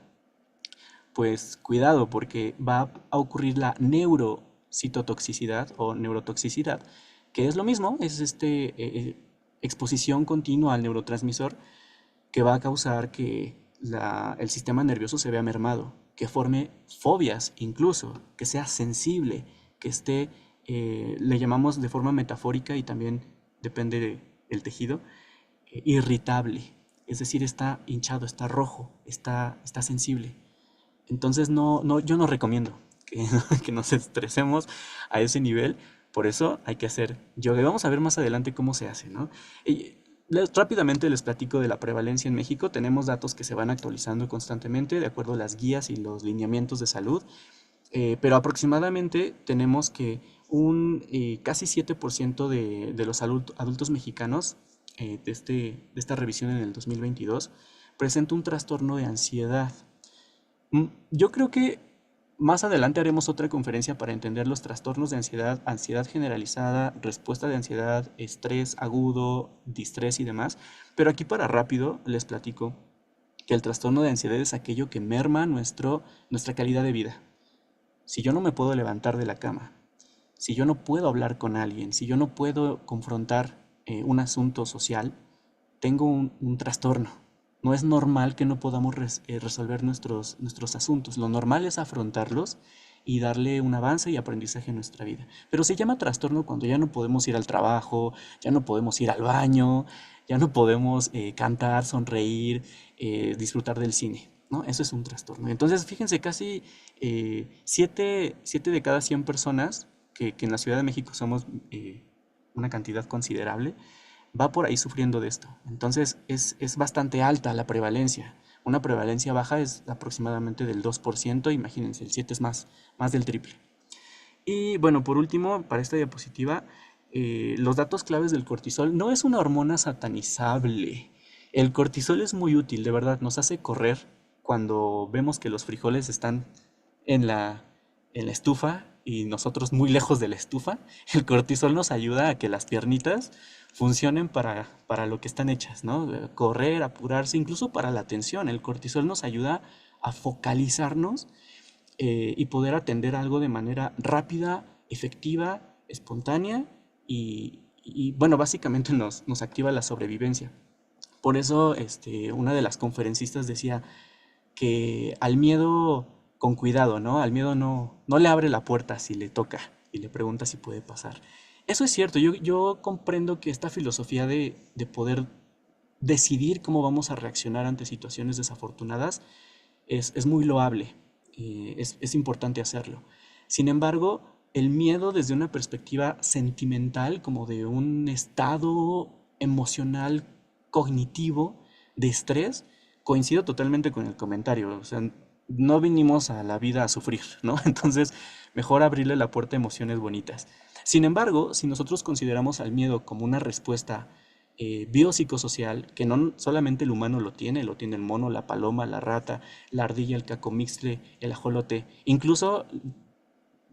S3: pues cuidado porque va a ocurrir la neurocitotoxicidad o neurotoxicidad, que es lo mismo, es exposición continua al neurotransmisor que va a causar que el sistema nervioso se vea mermado, que forme fobias incluso, que sea sensible, que esté, le llamamos de forma metafórica y también depende del tejido, irritable, es decir, está hinchado, está rojo, está sensible. Entonces yo no recomiendo que, que nos estresemos a ese nivel, por eso hay que hacer yoga. Y vamos a ver más adelante cómo se hace, ¿no? Rápidamente les platico de la prevalencia en México. Tenemos datos que se van actualizando constantemente de acuerdo a las guías y los lineamientos de salud, pero aproximadamente tenemos que un casi 7% de los adultos mexicanos de esta revisión en el 2022 presenta un trastorno de ansiedad. Yo creo que más adelante haremos otra conferencia para entender los trastornos de ansiedad, ansiedad generalizada, respuesta de ansiedad, estrés agudo, distrés y demás. Pero aquí para rápido les platico que el trastorno de ansiedad es aquello que merma nuestra calidad de vida. Si yo no me puedo levantar de la cama, si yo no puedo hablar con alguien, si yo no puedo confrontar un asunto social, tengo un trastorno. No es normal que no podamos resolver nuestros asuntos. Lo normal es afrontarlos y darle un avance y aprendizaje a nuestra vida. Pero se llama trastorno cuando ya no podemos ir al trabajo, ya no podemos ir al baño, ya no podemos cantar, sonreír, disfrutar del cine, ¿no? Eso es un trastorno. Entonces, fíjense, casi 7 de cada 100 personas, que en la Ciudad de México somos una cantidad considerable, va por ahí sufriendo de esto. Entonces es bastante alta la prevalencia. Una prevalencia baja es aproximadamente del 2%, imagínense, el 7 es más del triple. Y bueno, por último, para esta diapositiva, los datos claves del cortisol. No es una hormona satanizable. El cortisol es muy útil, de verdad, nos hace correr cuando vemos que los frijoles están en la estufa y nosotros muy lejos de la estufa. El cortisol nos ayuda a que las piernitas funcionen para lo que están hechas, ¿no? Correr, apurarse, incluso para la atención. El cortisol nos ayuda a focalizarnos y poder atender algo de manera rápida, efectiva, espontánea bueno, básicamente nos activa la sobrevivencia. Por eso, una de las conferencistas decía que al miedo con cuidado, ¿no? Al miedo no le abre la puerta si le toca y le pregunta si puede pasar. Eso es cierto, yo comprendo que esta filosofía de poder decidir cómo vamos a reaccionar ante situaciones desafortunadas es muy loable, es importante hacerlo. Sin embargo, el miedo desde una perspectiva sentimental, como de un estado emocional cognitivo de estrés, coincido totalmente con el comentario. O sea, no vinimos a la vida a sufrir, ¿no? Entonces, mejor abrirle la puerta a emociones bonitas. Sin embargo, si nosotros consideramos al miedo como una respuesta biopsicosocial, que no solamente el humano lo tiene el mono, la paloma, la rata, la ardilla, el cacomixtle, el ajolote, incluso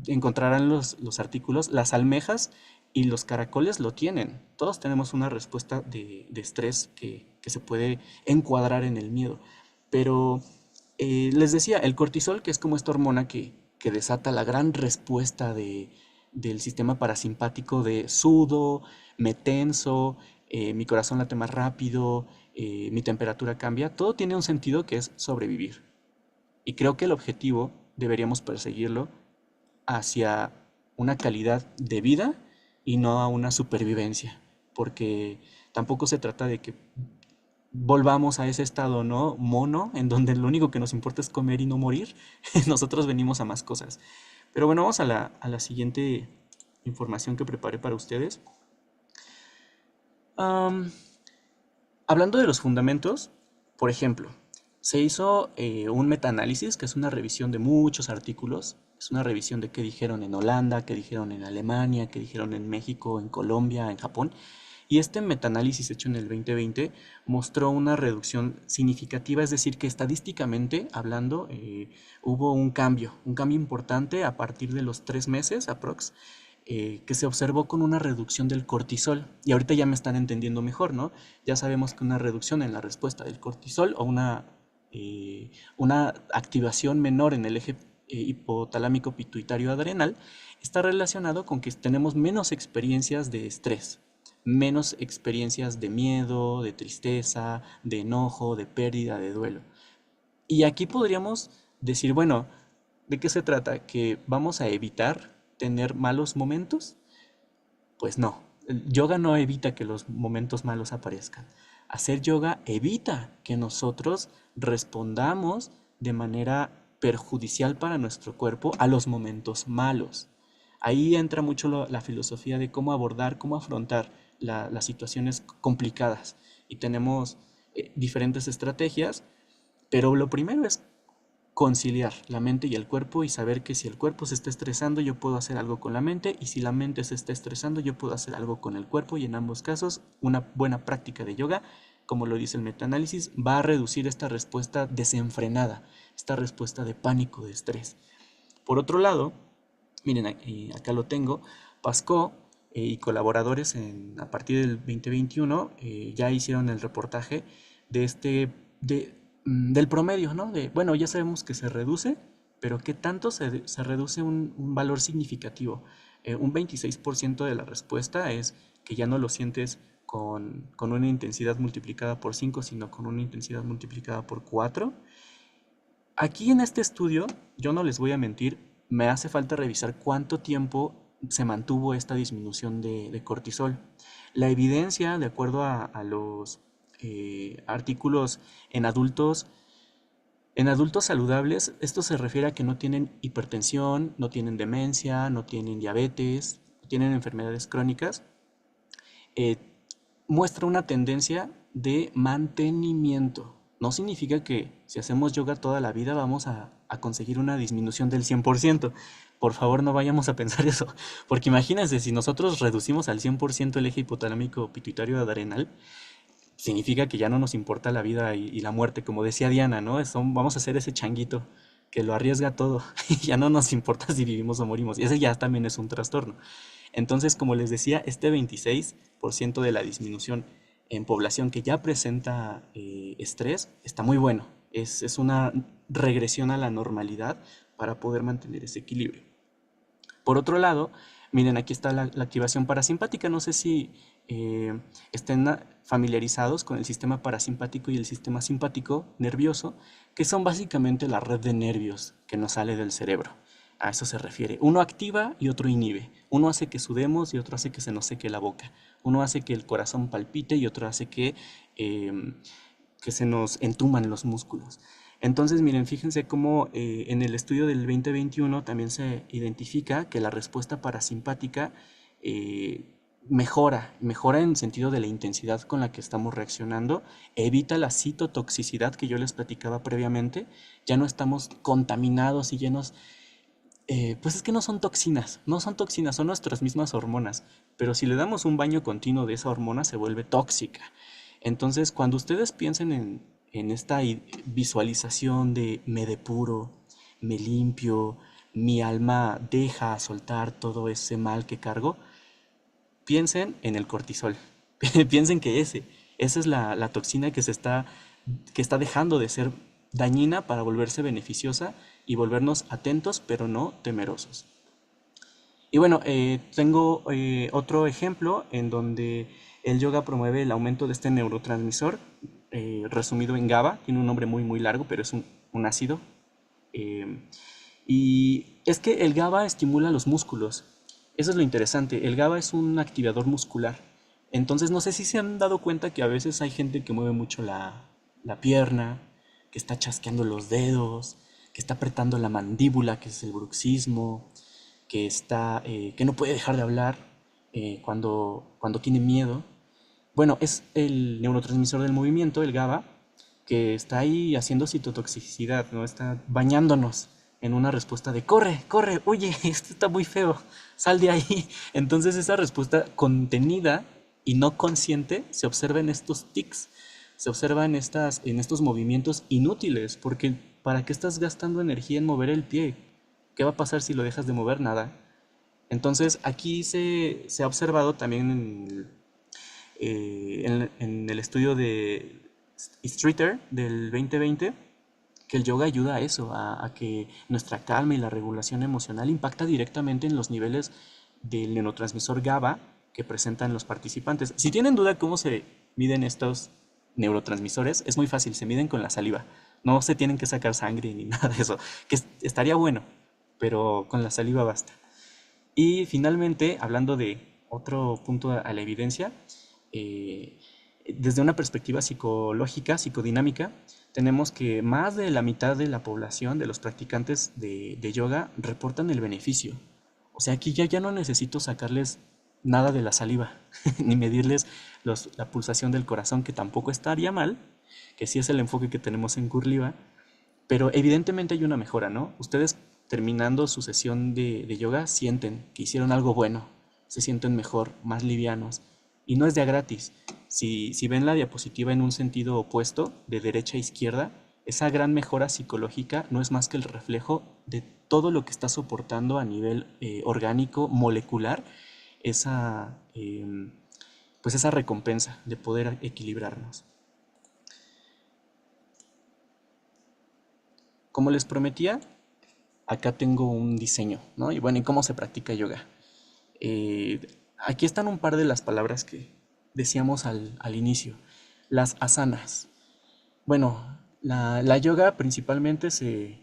S3: encontrarán los artículos, las almejas y los caracoles lo tienen. Todos tenemos una respuesta de estrés que se puede encuadrar en el miedo. Pero les decía, el cortisol, que es como esta hormona que desata la gran respuesta del sistema parasimpático de sudo, me tenso, mi corazón late más rápido, mi temperatura cambia, todo tiene un sentido que es sobrevivir. Y creo que el objetivo deberíamos perseguirlo hacia una calidad de vida y no a una supervivencia, porque tampoco se trata de que volvamos a ese estado, ¿no? Mono, en donde lo único que nos importa es comer y no morir. Nosotros venimos a más cosas. Pero bueno, vamos a la siguiente información que preparé para ustedes. Am, Hablando de los fundamentos, por ejemplo, se hizo un metaanálisis, que es una revisión de muchos artículos. Es una revisión de qué dijeron en Holanda, qué dijeron en Alemania, qué dijeron en México, en Colombia, en Japón. Y este metaanálisis hecho en el 2020 mostró una reducción significativa, es decir, que estadísticamente hablando hubo un cambio importante a partir de los 3 meses aprox, que se observó con una reducción del cortisol. Y ahorita ya me están entendiendo mejor, ¿no? Ya sabemos que una reducción en la respuesta del cortisol o una activación menor en el eje hipotalámico pituitario adrenal está relacionado con que tenemos menos experiencias de estrés, menos experiencias de miedo, de tristeza, de enojo, de pérdida, de duelo. Y aquí podríamos decir, bueno, ¿de qué se trata? ¿Que vamos a evitar tener malos momentos? Pues no, el yoga no evita que los momentos malos aparezcan. Hacer yoga evita que nosotros respondamos de manera perjudicial para nuestro cuerpo a los momentos malos. Ahí entra mucho la filosofía de cómo abordar, cómo afrontar las situaciones complicadas. Y tenemos diferentes estrategias, pero lo primero es conciliar la mente y el cuerpo y saber que si el cuerpo se está estresando yo puedo hacer algo con la mente y si la mente se está estresando yo puedo hacer algo con el cuerpo y en ambos casos una buena práctica de yoga, como lo dice el metaanálisis, va a reducir esta respuesta desenfrenada, esta respuesta de pánico, de estrés. Por otro lado, miren, acá lo tengo, Pasco y colaboradores a partir del 2021 ya hicieron el reportaje de del promedio, ¿no? Bueno, ya sabemos que se reduce, pero ¿qué tanto se reduce un valor significativo? Un 26% de la respuesta es que ya no lo sientes con una intensidad multiplicada por 5, sino con una intensidad multiplicada por 4. Aquí en este estudio, yo no les voy a mentir, me hace falta revisar cuánto tiempo se mantuvo esta disminución de cortisol. La evidencia, de acuerdo a los artículos en en adultos saludables, esto se refiere a que no tienen hipertensión, no tienen demencia, no tienen diabetes, no tienen enfermedades crónicas, eh, muestra una tendencia de mantenimiento. No significa que si hacemos yoga toda la vida vamos a conseguir una disminución del 100%. Por favor, no vayamos a pensar eso. Porque imagínense, si nosotros reducimos al 100% el eje hipotalámico pituitario adrenal, significa que ya no nos importa la vida y la muerte. Como decía Diana, ¿no? Vamos a ser ese changuito que lo arriesga todo y ya no nos importa si vivimos o morimos. Y ese ya también es un trastorno. Entonces, como les decía, este 26% de la disminución en población que ya presenta estrés está muy bueno. Es una regresión a la normalidad para poder mantener ese equilibrio. Por otro lado, miren, aquí está la activación parasimpática. No sé si estén familiarizados con el sistema parasimpático y el sistema simpático nervioso, que son básicamente la red de nervios que nos sale del cerebro. A eso se refiere. Uno activa y otro inhibe. Uno hace que sudemos y otro hace que se nos seque la boca. Uno hace que el corazón palpite y otro hace que se nos entuman los músculos. Entonces, miren, fíjense cómo en el estudio del 2021 también se identifica que la respuesta parasimpática mejora en el sentido de la intensidad con la que estamos reaccionando, evita la citotoxicidad que yo les platicaba previamente, ya no estamos contaminados y llenos, pues es que no son toxinas, son nuestras mismas hormonas, pero si le damos un baño continuo de esa hormona se vuelve tóxica. Entonces, cuando ustedes piensen en esta visualización de me depuro, me limpio, mi alma deja soltar todo ese mal que cargo, piensen en el cortisol. Piensen que esa es la toxina que está dejando de ser dañina para volverse beneficiosa y volvernos atentos, pero no temerosos. Y bueno, tengo otro ejemplo en donde el yoga promueve el aumento de este neurotransmisor, resumido en GABA. Tiene un nombre muy muy largo, pero es un ácido. eh, y es que el GABA estimula los músculos. Eso es lo interesante. El GABA es un activador muscular. Entonces no sé si se han dado cuenta que a veces hay gente que mueve mucho la pierna, que está chasqueando los dedos, que está apretando la mandíbula, que es el bruxismo, que no puede dejar de hablar cuando tiene miedo. Bueno, es el neurotransmisor del movimiento, el GABA, que está ahí haciendo citotoxicidad, ¿no? Está bañándonos en una respuesta de corre, corre, oye, esto está muy feo, sal de ahí. Entonces esa respuesta contenida y no consciente se observa en estos tics, se observa en estos movimientos inútiles, porque ¿para qué estás gastando energía en mover el pie? ¿Qué va a pasar si lo dejas de mover? Nada. Entonces aquí se ha observado también en el estudio de Streeter del 2020 que el yoga ayuda a eso, a que nuestra calma y la regulación emocional impacta directamente en los niveles del neurotransmisor GABA que presentan los participantes. Si tienen duda cómo se miden estos neurotransmisores, es muy fácil, se miden con la saliva. No se tienen que sacar sangre ni nada de eso, que estaría bueno, pero con la saliva basta. Y finalmente, hablando de otro punto a la evidencia, eh, desde una perspectiva psicológica, psicodinámica, tenemos que más de la mitad de la población, de los practicantes de yoga, reportan el beneficio. O sea, aquí ya no necesito sacarles nada de la saliva, ni medirles la pulsación del corazón, que tampoco estaría mal, que sí es el enfoque que tenemos en Curliva, pero evidentemente hay una mejora, ¿no? Ustedes terminando su sesión de yoga sienten que hicieron algo bueno, se sienten mejor, más livianos. Y no es de a gratis. Si ven la diapositiva en un sentido opuesto, de derecha a izquierda, esa gran mejora psicológica no es más que el reflejo de todo lo que está soportando a nivel orgánico, molecular, esa, pues esa recompensa de poder equilibrarnos. Como les prometía, acá tengo un diseño, ¿no? Y bueno, ¿y cómo se practica yoga? Aquí están un par de las palabras que decíamos al inicio. Las asanas. Bueno, la yoga principalmente se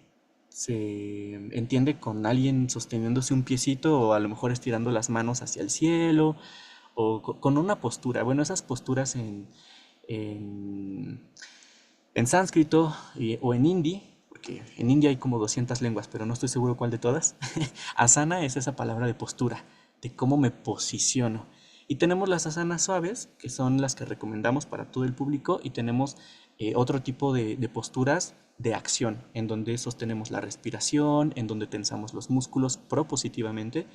S3: entiende con alguien sosteniéndose un piecito o a lo mejor estirando las manos hacia el cielo o con una postura. Bueno, esas posturas en, en sánscrito o en hindi, porque en India hay como 200 lenguas, pero no estoy seguro cuál de todas. Asana es esa palabra de postura, de cómo me posiciono. Y tenemos las asanas suaves, que son las que recomendamos para todo el público, y tenemos otro tipo de posturas de acción, en donde sostenemos la respiración, en donde tensamos los músculos propositivamente.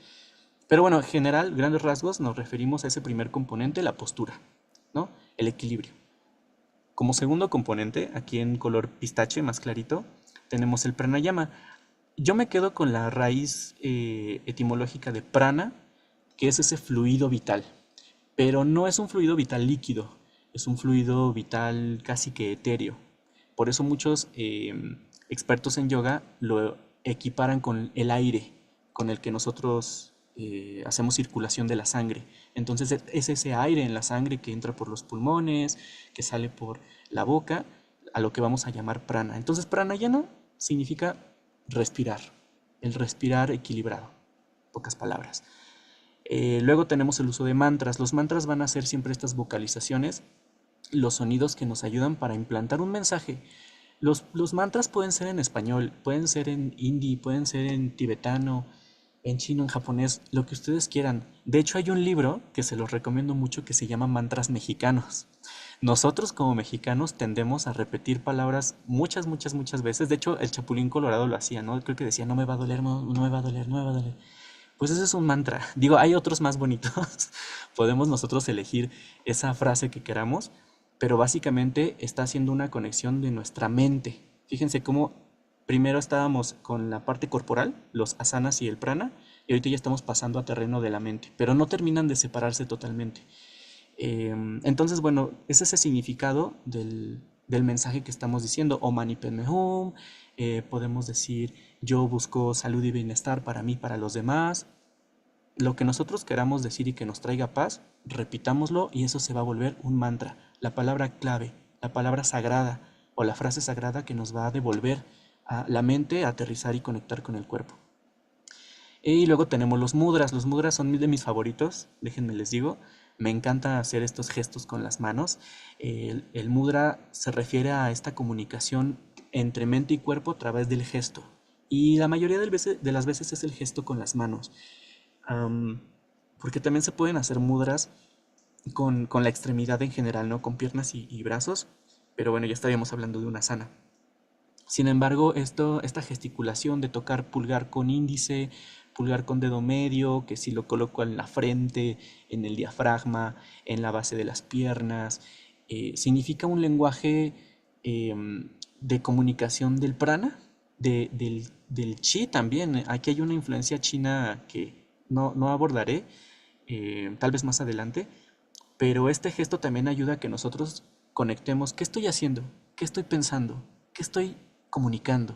S3: Pero bueno, en general, grandes rasgos, nos referimos a ese primer componente, la postura, ¿no? El equilibrio. Como segundo componente, aquí en color pistache más clarito, tenemos el pranayama. Yo me quedo con la raíz etimológica de prana, que es ese fluido vital, pero no es un fluido vital líquido, es un fluido vital casi que etéreo. Por eso muchos expertos en yoga equiparan con el aire con el que nosotros hacemos circulación de la sangre. Entonces es ese aire en la sangre que entra por los pulmones, que sale por la boca, a lo que vamos a llamar prana. Entonces pranayana significa respirar, el respirar equilibrado, pocas palabras. Luego tenemos el uso de mantras. Los mantras van a ser siempre estas vocalizaciones, los sonidos que nos ayudan para implantar un mensaje. Los mantras pueden ser en español, pueden ser en hindi, pueden ser en tibetano, en chino, en japonés, lo que ustedes quieran. De hecho, hay un libro que se los recomiendo mucho que se llama Mantras Mexicanos. Nosotros como mexicanos tendemos a repetir palabras muchas, muchas, muchas veces. De hecho, el Chapulín Colorado lo hacía, ¿no? Creo que decía, no me va a doler, no, no me va a doler, no me va a doler. Pues ese es un mantra. Digo, hay otros más bonitos. Podemos nosotros elegir esa frase que queramos, pero básicamente está haciendo una conexión de nuestra mente. Fíjense cómo primero estábamos con la parte corporal, los asanas y el prana, y ahorita ya estamos pasando a terreno de la mente, pero no terminan de separarse totalmente. Entonces, bueno, ese es el significado del mensaje que estamos diciendo. O mani padme hum, podemos decir yo busco salud y bienestar para mí, para los demás. Lo que nosotros queramos decir y que nos traiga paz, repitámoslo y eso se va a volver un mantra, la palabra clave, la palabra sagrada o la frase sagrada que nos va a devolver a la mente a aterrizar y conectar con el cuerpo. Y luego tenemos los mudras. Los mudras son de mis favoritos, déjenme les digo. Me encanta hacer estos gestos con las manos. El mudra se refiere a esta comunicación entre mente y cuerpo a través del gesto. Y la mayoría de las veces es el gesto con las manos. Am, Porque también se pueden hacer mudras con la extremidad en general, ¿no? Con piernas y brazos. Pero bueno, ya estaríamos hablando de una sana. Sin embargo, esta gesticulación de tocar pulgar con índice, pulgar con dedo medio, que si lo coloco en la frente, en el diafragma, en la base de las piernas, significa un lenguaje de comunicación del prana, del chi también. Aquí hay una influencia china que no abordaré, tal vez más adelante, pero este gesto también ayuda a que nosotros conectemos qué estoy haciendo, qué estoy pensando, qué estoy comunicando,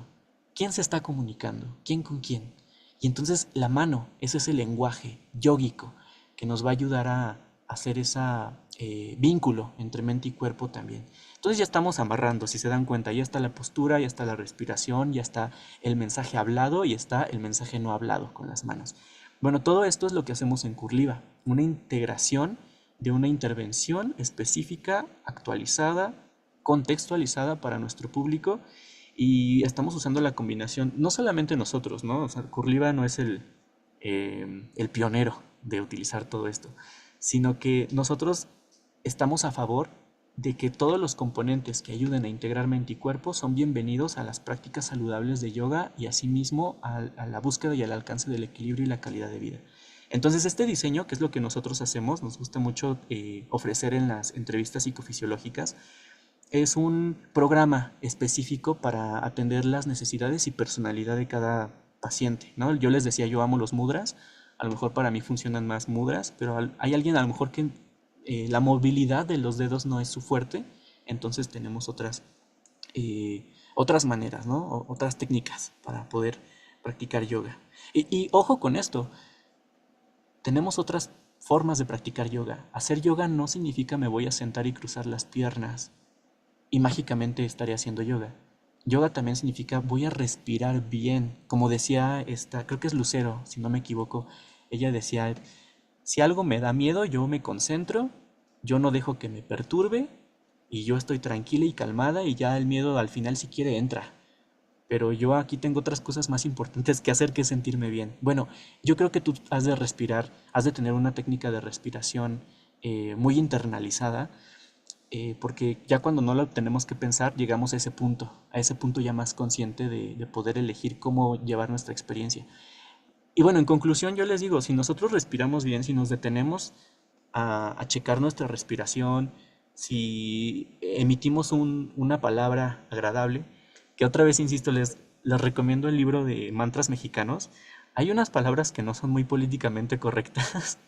S3: quién se está comunicando, quién con quién. Y entonces la mano es ese lenguaje yógico que nos va a ayudar a hacer ese vínculo entre mente y cuerpo también. Entonces ya estamos amarrando, si se dan cuenta, ya está la postura, ya está la respiración, ya está el mensaje hablado y está el mensaje no hablado con las manos. Bueno, todo esto es lo que hacemos en Curliva, una integración de una intervención específica, actualizada, contextualizada para nuestro público y estamos usando la combinación, no solamente nosotros, ¿no? O sea, Curliva no es el pionero de utilizar todo esto, sino que nosotros estamos a favor de que todos los componentes que ayuden a integrar mente y cuerpo son bienvenidos a las prácticas saludables de yoga y asimismo a la búsqueda y al alcance del equilibrio y la calidad de vida. Entonces este diseño, que es lo que nosotros hacemos, nos gusta mucho ofrecer en las entrevistas psicofisiológicas, es un programa específico para atender las necesidades y personalidad de cada paciente, ¿no? Yo les decía, yo amo los mudras, a lo mejor para mí funcionan más mudras, pero hay alguien a lo mejor que la movilidad de los dedos no es su fuerte, entonces tenemos otras maneras, ¿no? Otras técnicas para poder practicar yoga. Y ojo con esto, tenemos otras formas de practicar yoga. Hacer yoga no significa me voy a sentar y cruzar las piernas y mágicamente estaré haciendo yoga. Yoga también significa voy a respirar bien. Como decía esta, creo que es Lucero, si no me equivoco, ella decía, si algo me da miedo, yo me concentro, yo no dejo que me perturbe y yo estoy tranquila y calmada y ya el miedo al final si quiere entra. Pero yo aquí tengo otras cosas más importantes que hacer que sentirme bien. Bueno, yo creo que tú has de respirar, has de tener una técnica de respiración muy internalizada porque ya cuando no lo tenemos que pensar, llegamos a ese punto ya más consciente de poder elegir cómo llevar nuestra experiencia. Y bueno, en conclusión yo les digo, si nosotros respiramos bien, si nos detenemos a checar nuestra respiración, si emitimos una palabra agradable, que otra vez, insisto, les recomiendo el libro de mantras mexicanos, hay unas palabras que no son muy políticamente correctas,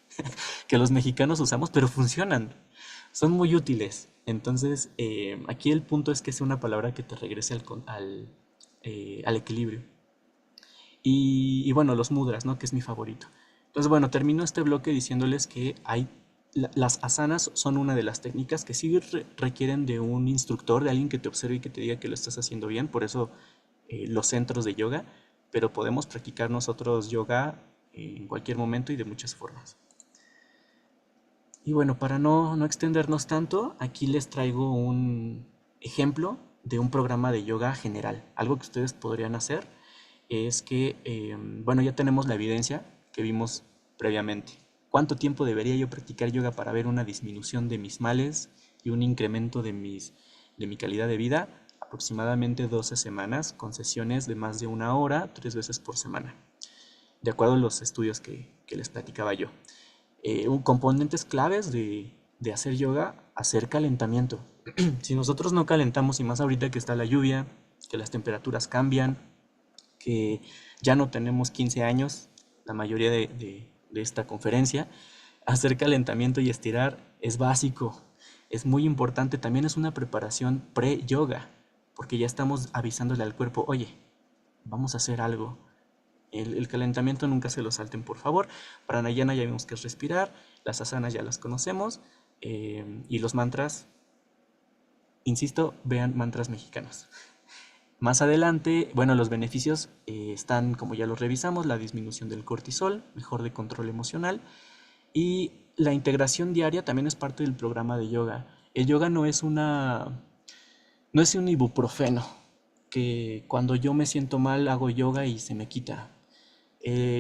S3: que los mexicanos usamos, pero funcionan, son muy útiles. Entonces, aquí el punto es que sea una palabra que te regrese al equilibrio. Y bueno, los mudras, ¿no? Que es mi favorito. Entonces, bueno, termino este bloque diciéndoles que las asanas son una de las técnicas que sí requieren de un instructor, de alguien que te observe y que te diga que lo estás haciendo bien, por eso los centros de yoga, pero podemos practicar nosotros yoga en cualquier momento y de muchas formas. Y bueno, para no extendernos tanto, aquí les traigo un ejemplo de un programa de yoga general. Algo que ustedes podrían hacer es que, bueno, ya tenemos la evidencia que vimos previamente. ¿Cuánto tiempo debería yo practicar yoga para ver una disminución de mis males y un incremento de mi calidad de vida? Aproximadamente 12 semanas con sesiones de más de 1 hora, 3 veces por semana, de acuerdo a los estudios que les platicaba yo. Componentes claves de hacer yoga, hacer calentamiento. Si nosotros no calentamos, y más ahorita que está la lluvia, que las temperaturas cambian, que ya no tenemos 15 años, la mayoría de esta conferencia, hacer calentamiento y estirar es básico, es muy importante, también es una preparación pre-yoga, porque ya estamos avisándole al cuerpo, oye, vamos a hacer algo. El calentamiento nunca se lo salten, por favor. Pranayana ya vimos que es respirar, las asanas ya las conocemos, y los mantras, insisto, vean mantras mexicanos. Más adelante, bueno, los beneficios están, como ya los revisamos, la disminución del cortisol, mejor de control emocional, y la integración diaria también es parte del programa de yoga. El yoga no es un ibuprofeno, que cuando yo me siento mal hago yoga y se me quita.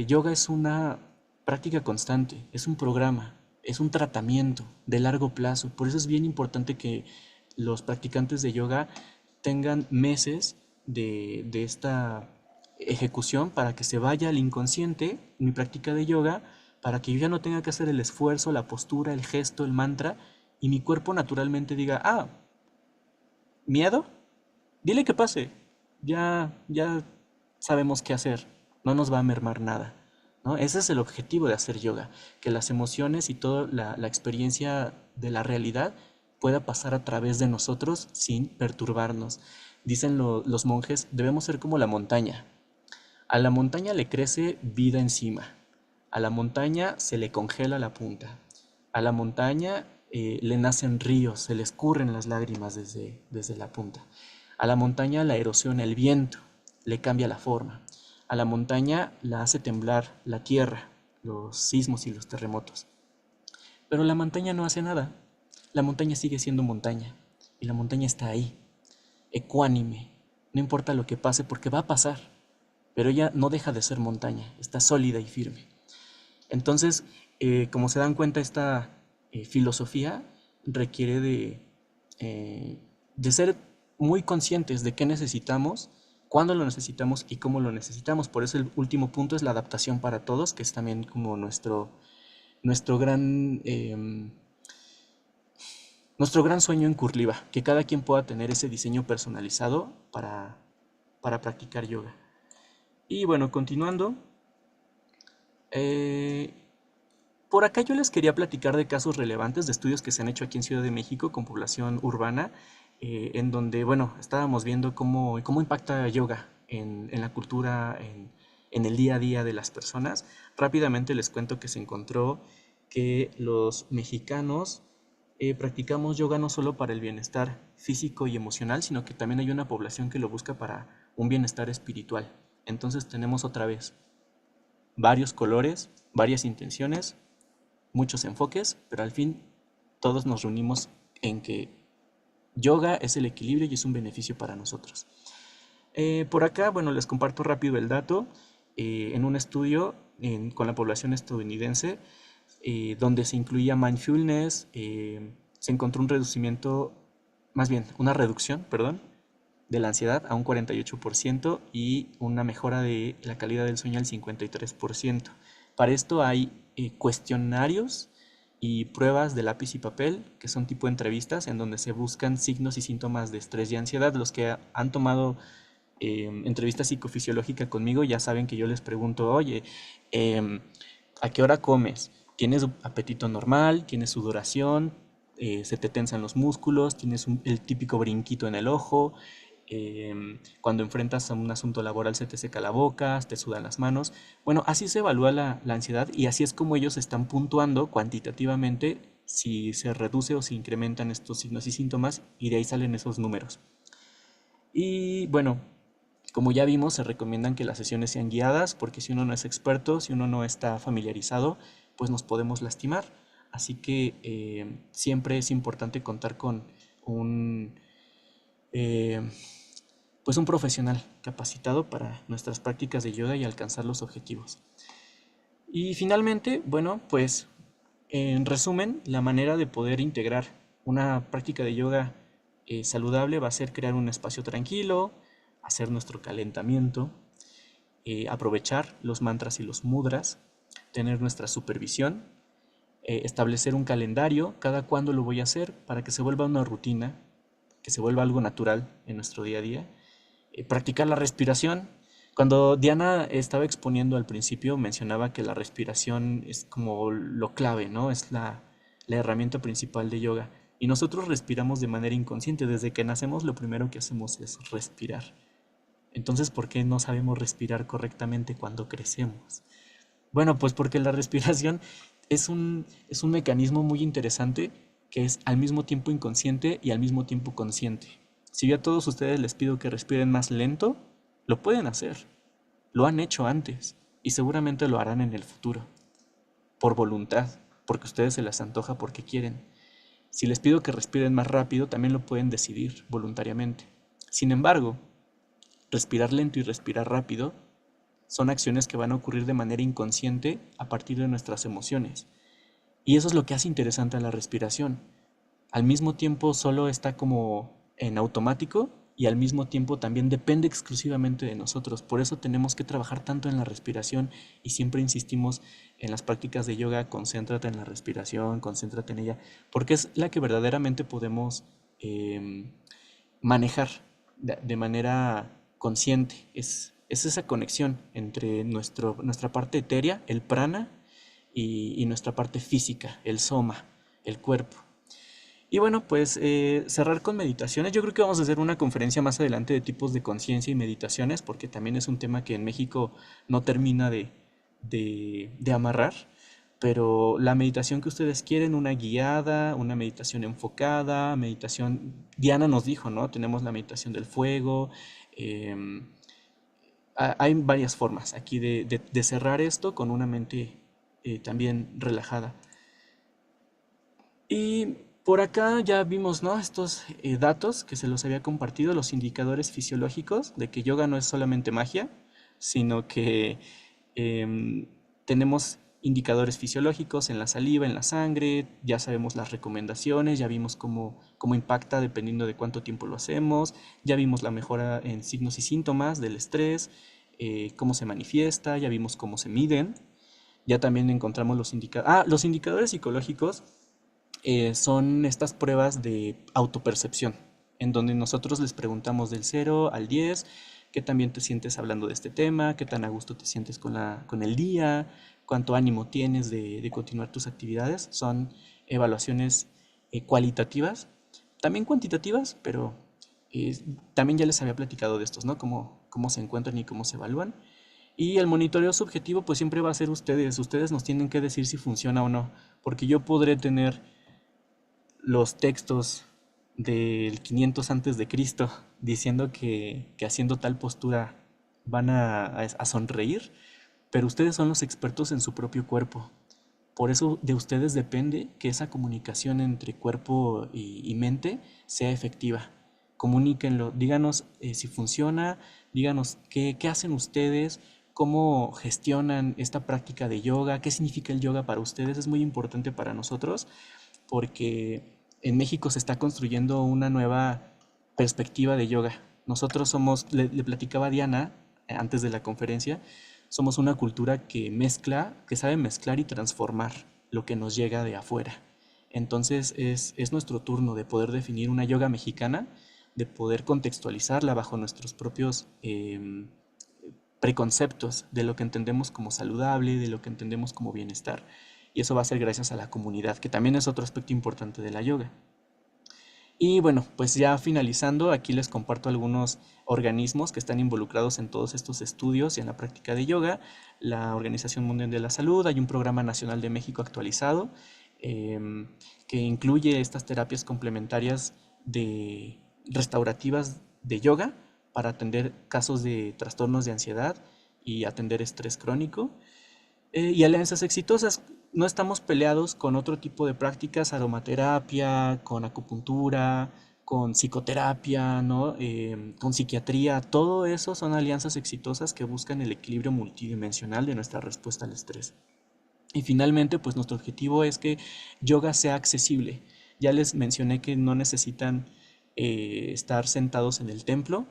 S3: Yoga es una práctica constante, es un programa, es un tratamiento de largo plazo. Por eso es bien importante que los practicantes de yoga tengan meses de esta ejecución para que se vaya al inconsciente mi práctica de yoga, para que yo ya no tenga que hacer el esfuerzo, la postura, el gesto, el mantra, y mi cuerpo naturalmente diga, ah, ¿miedo? Dile que pase. Ya sabemos qué hacer. No nos va a mermar nada, ¿no? Ese es el objetivo de hacer yoga, que las emociones y toda la experiencia de la realidad pueda pasar a través de nosotros sin perturbarnos. Dicen los monjes, debemos ser como la montaña. A la montaña le crece vida encima. A la montaña se le congela la punta. A la montaña le nacen ríos, se le escurren las lágrimas desde la punta. A la montaña la erosiona el viento, le cambia la forma. A la montaña la hace temblar la tierra, los sismos y los terremotos. Pero la montaña no hace nada. La montaña sigue siendo montaña. Y la montaña está ahí, ecuánime. No importa lo que pase porque va a pasar. Pero ella no deja de ser montaña, está sólida y firme. Entonces, como se dan cuenta, esta filosofía requiere de ser muy conscientes de qué necesitamos, cuándo lo necesitamos y cómo lo necesitamos. Por eso el último punto es la adaptación para todos, que es también como nuestro gran, nuestro gran sueño en Curliva, que cada quien pueda tener ese diseño personalizado para practicar yoga. Y bueno, continuando, eh, por acá yo les quería platicar de casos relevantes de estudios que se han hecho aquí en Ciudad de México con población urbana, en donde, bueno, estábamos viendo cómo impacta yoga en la cultura, en el día a día de las personas. Rápidamente les cuento que se encontró que los mexicanos practicamos yoga no solo para el bienestar físico y emocional, sino que también hay una población que lo busca para un bienestar espiritual. Entonces tenemos otra vez varios colores, varias intenciones, muchos enfoques, pero al fin todos nos reunimos en que yoga es el equilibrio y es un beneficio para nosotros. Por acá, bueno, les comparto rápido el dato. En un estudio con la población estadounidense, donde se incluía mindfulness, se encontró un reducimiento, más bien, una reducción, perdón, de la ansiedad a un 48% y una mejora de la calidad del sueño al 53%. Para esto hay cuestionarios y pruebas de lápiz y papel, que son tipo entrevistas, en donde se buscan signos y síntomas de estrés y ansiedad. Los que han tomado entrevista psicofisiológica conmigo ya saben que yo les pregunto, oye, ¿a qué hora comes? ¿Tienes apetito normal? ¿Tienes sudoración? ¿Se te tensan los músculos? ¿Tienes el típico brinquito en el ojo? cuando enfrentas a un asunto laboral se te seca la boca, te sudan las manos. Bueno, así se evalúa la ansiedad y así es como ellos están puntuando cuantitativamente si se reduce o se incrementan estos signos y síntomas y de ahí salen esos números. Y bueno, como ya vimos, se recomiendan que las sesiones sean guiadas porque si uno no es experto, si uno no está familiarizado, pues nos podemos lastimar. Así que siempre es importante contar con un, eh, pues un profesional capacitado para nuestras prácticas de yoga y alcanzar los objetivos. Y finalmente, bueno, pues en resumen, la manera de poder integrar una práctica de yoga saludable va a ser crear un espacio tranquilo, hacer nuestro calentamiento, aprovechar los mantras y los mudras, tener nuestra supervisión, establecer un calendario, cada cuándo lo voy a hacer para que se vuelva una rutina, que se vuelva algo natural en nuestro día a día, practicar la respiración. Cuando Diana estaba exponiendo al principio, mencionaba que la respiración es como lo clave, ¿no? Es la herramienta principal de yoga. Y nosotros respiramos de manera inconsciente. Desde que nacemos, lo primero que hacemos es respirar. Entonces, ¿por qué no sabemos respirar correctamente cuando crecemos? Bueno, pues porque la respiración es un mecanismo muy interesante que es al mismo tiempo inconsciente y al mismo tiempo consciente. Si yo a todos ustedes les pido que respiren más lento, lo pueden hacer. Lo han hecho antes y seguramente lo harán en el futuro. Por voluntad, porque a ustedes se les antoja porque quieren. Si les pido que respiren más rápido, también lo pueden decidir voluntariamente. Sin embargo, respirar lento y respirar rápido son acciones que van a ocurrir de manera inconsciente a partir de nuestras emociones. Y eso es lo que hace interesante a la respiración. Al mismo tiempo solo está como en automático y al mismo tiempo también depende exclusivamente de nosotros. Por eso tenemos que trabajar tanto en la respiración y siempre insistimos en las prácticas de yoga, concéntrate en la respiración, concéntrate en ella, porque es la que verdaderamente podemos eh, manejar de manera consciente. Es esa conexión entre nuestra parte etérea, el prana, y nuestra parte física, el soma, el cuerpo. Y bueno, pues cerrar con meditaciones. Yo creo que vamos a hacer una conferencia más adelante de tipos de conciencia y meditaciones, porque también es un tema que en México no termina de amarrar. Pero la meditación que ustedes quieren, una guiada, una meditación enfocada, meditación, Diana nos dijo, ¿no? Tenemos la meditación del fuego. em, Hay varias formas aquí de cerrar esto con una mente también relajada. Y por acá ya vimos, ¿no? Estos datos que se los había compartido, los indicadores fisiológicos de que yoga no es solamente magia, sino que em, tenemos indicadores fisiológicos en la saliva, en la sangre, ya sabemos las recomendaciones, ya vimos cómo impacta dependiendo de cuánto tiempo lo hacemos, ya vimos la mejora en signos y síntomas del estrés, cómo se manifiesta, ya vimos cómo se miden, ya también encontramos los indicadores. Ah, los indicadores psicológicos son estas pruebas de autopercepción, en donde nosotros les preguntamos del 0 al 10, qué tan bien te sientes hablando de este tema, qué tan a gusto te sientes con el día, cuánto ánimo tienes de continuar tus actividades. Son evaluaciones cualitativas, también cuantitativas, pero eh, también ya les había platicado de estos, ¿no? Cómo se encuentran y cómo se evalúan. Y el monitoreo subjetivo pues siempre va a ser ustedes nos tienen que decir si funciona o no, porque yo podré tener los textos del 500 antes de Cristo diciendo que haciendo tal postura van a sonreír, pero ustedes son los expertos en su propio cuerpo. Por eso de ustedes depende que esa comunicación entre cuerpo y mente sea efectiva. Comuníquenlo, díganos si funciona, díganos qué hacen ustedes, cómo gestionan esta práctica de yoga, qué significa el yoga para ustedes. Es muy importante para nosotros porque en México se está construyendo una nueva perspectiva de yoga. Nosotros somos, le platicaba a Diana antes de la conferencia, somos una cultura que mezcla, que sabe mezclar y transformar lo que nos llega de afuera. Entonces es nuestro turno de poder definir una yoga mexicana, de poder contextualizarla bajo nuestros propios preconceptos de lo que entendemos como saludable, de lo que entendemos como bienestar. Y eso va a ser gracias a la comunidad, que también es otro aspecto importante de la yoga. Y bueno, pues ya finalizando, aquí les comparto algunos organismos que están involucrados en todos estos estudios y en la práctica de yoga. La Organización Mundial de la Salud, hay un programa nacional de México actualizado em, que incluye estas terapias complementarias de restaurativas de yoga para atender casos de trastornos de ansiedad y atender estrés crónico. Y alianzas exitosas. No estamos peleados con otro tipo de prácticas, aromaterapia, con acupuntura, con psicoterapia, ¿no? Con psiquiatría. Todo eso son alianzas exitosas que buscan el equilibrio multidimensional de nuestra respuesta al estrés. Y finalmente, pues nuestro objetivo es que yoga sea accesible. Ya les mencioné que no necesitan estar sentados en el templo,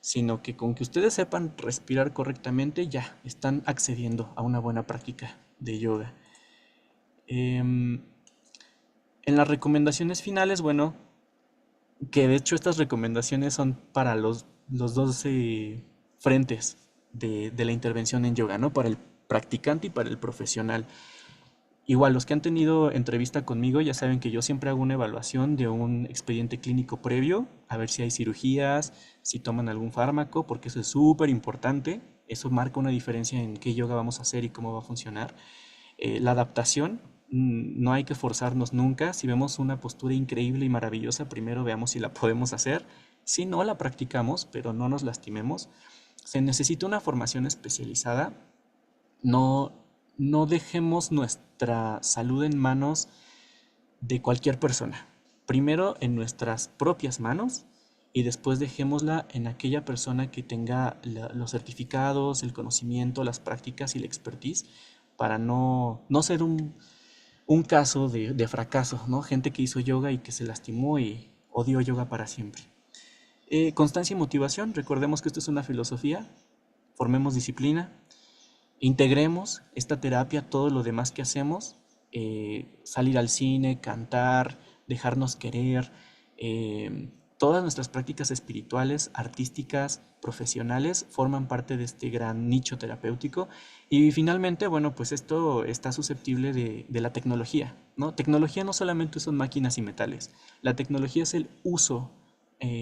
S3: sino que con que ustedes sepan respirar correctamente, ya están accediendo a una buena práctica de yoga. Em, en las recomendaciones finales, bueno, que de hecho estas recomendaciones son para los 12 frentes de la intervención en yoga, ¿no? Para el practicante y para el profesional. Igual, los que han tenido entrevista conmigo ya saben que yo siempre hago una evaluación de un expediente clínico previo, a ver si hay cirugías, si toman algún fármaco, porque eso es súper importante. Eso marca una diferencia en qué yoga vamos a hacer y cómo va a funcionar. La adaptación, no hay que forzarnos nunca. Si vemos una postura increíble y maravillosa, primero veamos si la podemos hacer. Si no, la practicamos, pero no nos lastimemos. Se necesita una formación especializada. No, no dejemos nuestra salud en manos de cualquier persona. Primero en nuestras propias manos y después dejémosla en aquella persona que tenga los certificados, el conocimiento, las prácticas y la expertise para no ser un caso de fracaso, ¿no? Gente que hizo yoga y que se lastimó y odió yoga para siempre. Constancia y motivación, recordemos que esto es una filosofía, formemos disciplina, integremos esta terapia a todo lo demás que hacemos, salir al cine, cantar, dejarnos querer, todas nuestras prácticas espirituales, artísticas, profesionales forman parte de este gran nicho terapéutico. Y finalmente, bueno, pues esto está susceptible de la tecnología, ¿no? Tecnología no solamente son máquinas y metales, la tecnología es el uso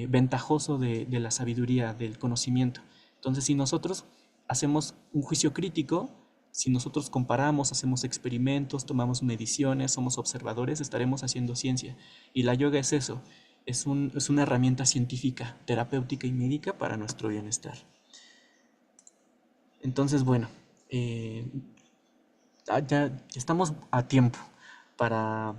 S3: ventajoso de la sabiduría, del conocimiento. Entonces, si nosotros hacemos un juicio crítico, si nosotros comparamos, hacemos experimentos, tomamos mediciones, somos observadores, estaremos haciendo ciencia. Y la yoga es eso, es una herramienta científica, terapéutica y médica para nuestro bienestar. Entonces, bueno, eh, ya estamos a tiempo para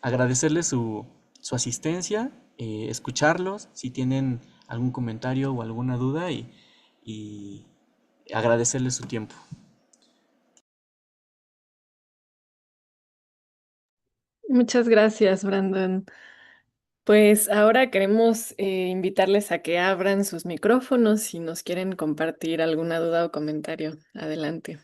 S3: agradecerles su asistencia, escucharlos, si tienen algún comentario o alguna duda y agradecerles su tiempo.
S1: Muchas gracias, Brandon. Pues ahora queremos invitarles a que abran sus micrófonos si nos quieren compartir alguna duda o comentario. Adelante.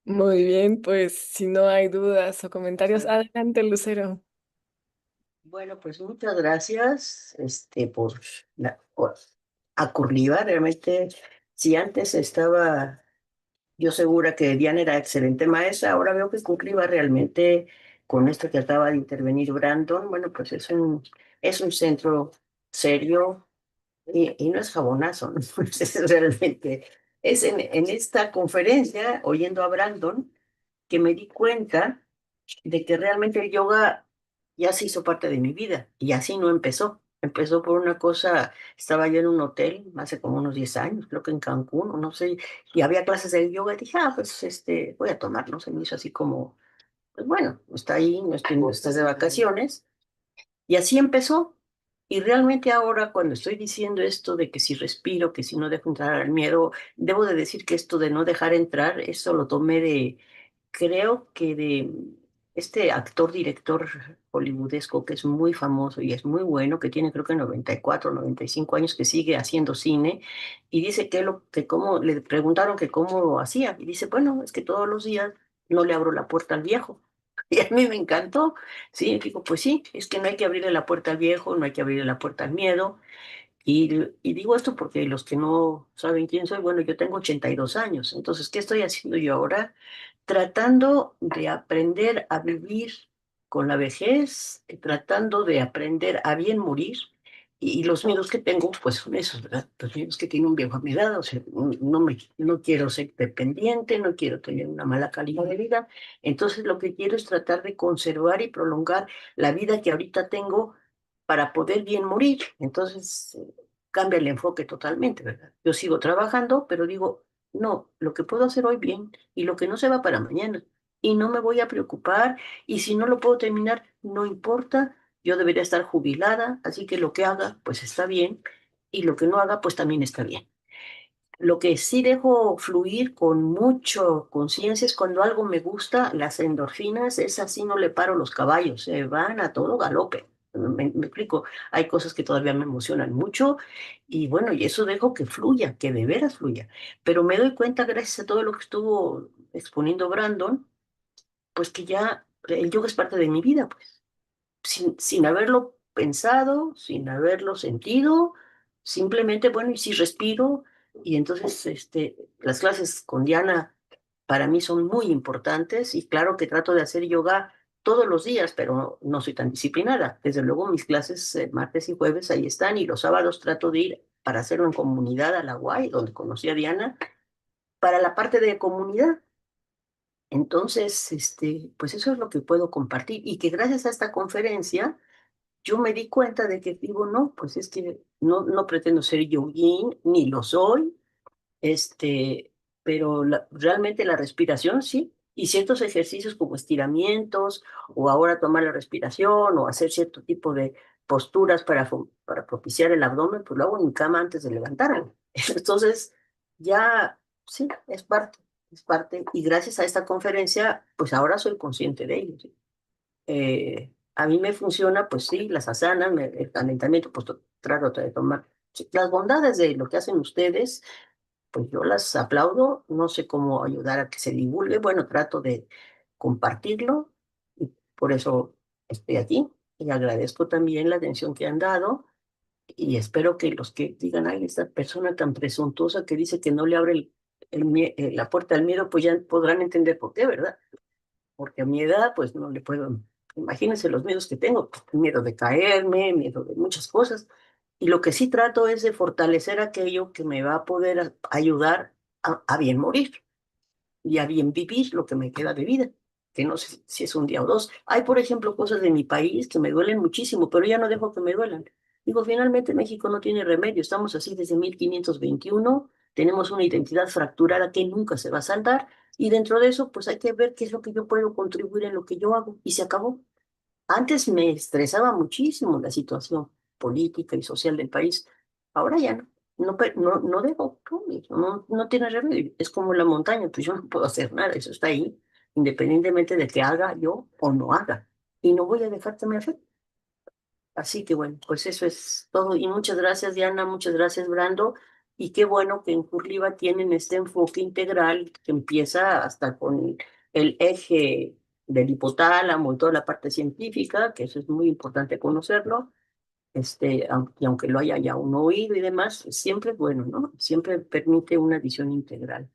S1: Muy bien, pues si no hay dudas o comentarios,
S4: Sí.
S1: adelante, Lucero.
S4: Bueno, pues muchas gracias, por Acurliva. Realmente, si antes estaba yo segura que Diana era excelente maestra, ahora veo que Curliva realmente, con esto que acaba de intervenir Brandon, bueno, pues es un centro serio y no es jabonazo, ¿no? Es realmente, es en esta conferencia, oyendo a Brandon, que me di cuenta de que realmente el yoga ya se hizo parte de mi vida y así no empezó. Empezó por una cosa, estaba yo en un hotel hace como unos 10 años, creo que en Cancún, o no sé, y había clases de yoga y dije, pues voy a tomarlo. Se me hizo así como, pues bueno, está ahí, no estás de vacaciones. Y así empezó. Y realmente ahora cuando estoy diciendo esto de que si respiro, que si no dejo entrar al miedo, debo de decir que esto de no dejar entrar, eso lo tomé creo que este actor, director hollywoodesco que es muy famoso y es muy bueno, que tiene creo que 94, 95 años, que sigue haciendo cine, y dice que cómo, le preguntaron que cómo lo hacía, y dice, bueno, es que todos los días no le abro la puerta al viejo. Y a mí me encantó, sí, digo, pues sí, es que no hay que abrirle la puerta al viejo, no hay que abrirle la puerta al miedo, y digo esto porque los que no saben quién soy, bueno, yo tengo 82 años, entonces, ¿qué estoy haciendo yo ahora? Tratando de aprender a vivir con la vejez, tratando de aprender a bien morir. Y los miedos que tengo, pues son esos, ¿verdad? Los miedos que tiene un viejo a mi edad, o sea, no quiero ser dependiente, no quiero tener una mala calidad de vida. Entonces, lo que quiero es tratar de conservar y prolongar la vida que ahorita tengo para poder bien morir. Entonces, cambia el enfoque totalmente, ¿verdad? Yo sigo trabajando, pero digo, no, lo que puedo hacer hoy bien y lo que no se va para mañana. Y no me voy a preocupar, y si no lo puedo terminar, no importa, yo debería estar jubilada, así que lo que haga, pues está bien, y lo que no haga, pues también está bien. Lo que sí dejo fluir con mucho conciencia es cuando algo me gusta, las endorfinas, es así, no le paro los caballos, se van a todo galope. Me explico, hay cosas que todavía me emocionan mucho y bueno, y eso dejo que fluya, que de veras fluya. Pero me doy cuenta, gracias a todo lo que estuvo exponiendo Brandon, pues que ya el yoga es parte de mi vida, pues sin haberlo pensado, sin haberlo sentido, simplemente, bueno, y si respiro, y entonces las clases con Diana para mí son muy importantes, y claro que trato de hacer yoga todos los días, pero no soy tan disciplinada. Desde luego mis clases martes y jueves ahí están, y los sábados trato de ir para hacerlo en comunidad a la UAI, donde conocí a Diana, para la parte de comunidad. Entonces, pues eso es lo que puedo compartir, y que gracias a esta conferencia, yo me di cuenta de que digo, no, pues es que no pretendo ser yogín, ni lo soy, pero realmente la respiración sí, y ciertos ejercicios como estiramientos, o ahora tomar la respiración, o hacer cierto tipo de posturas para propiciar el abdomen, pues lo hago en mi cama antes de levantarme. Entonces, ya, sí, es parte, y gracias a esta conferencia, pues ahora soy consciente de ello. ¿Sí? A mí me funciona, pues sí, las asanas, el calentamiento, pues trato de tomar. Sí, las bondades de lo que hacen ustedes, pues yo las aplaudo, no sé cómo ayudar a que se divulgue, bueno, trato de compartirlo, y por eso estoy aquí, y agradezco también la atención que han dado, y espero que los que digan, ay, esta persona tan presuntuosa que dice que no le abre la puerta al miedo, pues ya podrán entender por qué, ¿verdad? Porque a mi edad, pues no le puedo, imagínense los miedos que tengo, pues, miedo de caerme, miedo de muchas cosas. Y lo que sí trato es de fortalecer aquello que me va a poder ayudar a bien morir y a bien vivir lo que me queda de vida, que no sé si es un día o dos. Hay, por ejemplo, cosas de mi país que me duelen muchísimo, pero ya no dejo que me duelan. Digo, finalmente México no tiene remedio, estamos así desde 1521, tenemos una identidad fracturada que nunca se va a saldar, y dentro de eso, pues hay que ver qué es lo que yo puedo contribuir en lo que yo hago, y se acabó. Antes me estresaba muchísimo la situación política y social del país. Ahora ya no. No dejo, no tiene remedio. Es como la montaña, pues yo no puedo hacer nada, eso está ahí, independientemente de que haga yo o no haga. Y no voy a dejar que me afecte. Así que bueno, pues eso es todo. Y muchas gracias, Diana, muchas gracias, Brando. Y qué bueno que en Curliva tienen este enfoque integral que empieza hasta con el eje del hipotálamo y toda la parte científica, que eso es muy importante conocerlo. Y aunque lo haya ya uno oído y demás, siempre es bueno, ¿no? Siempre permite una visión integral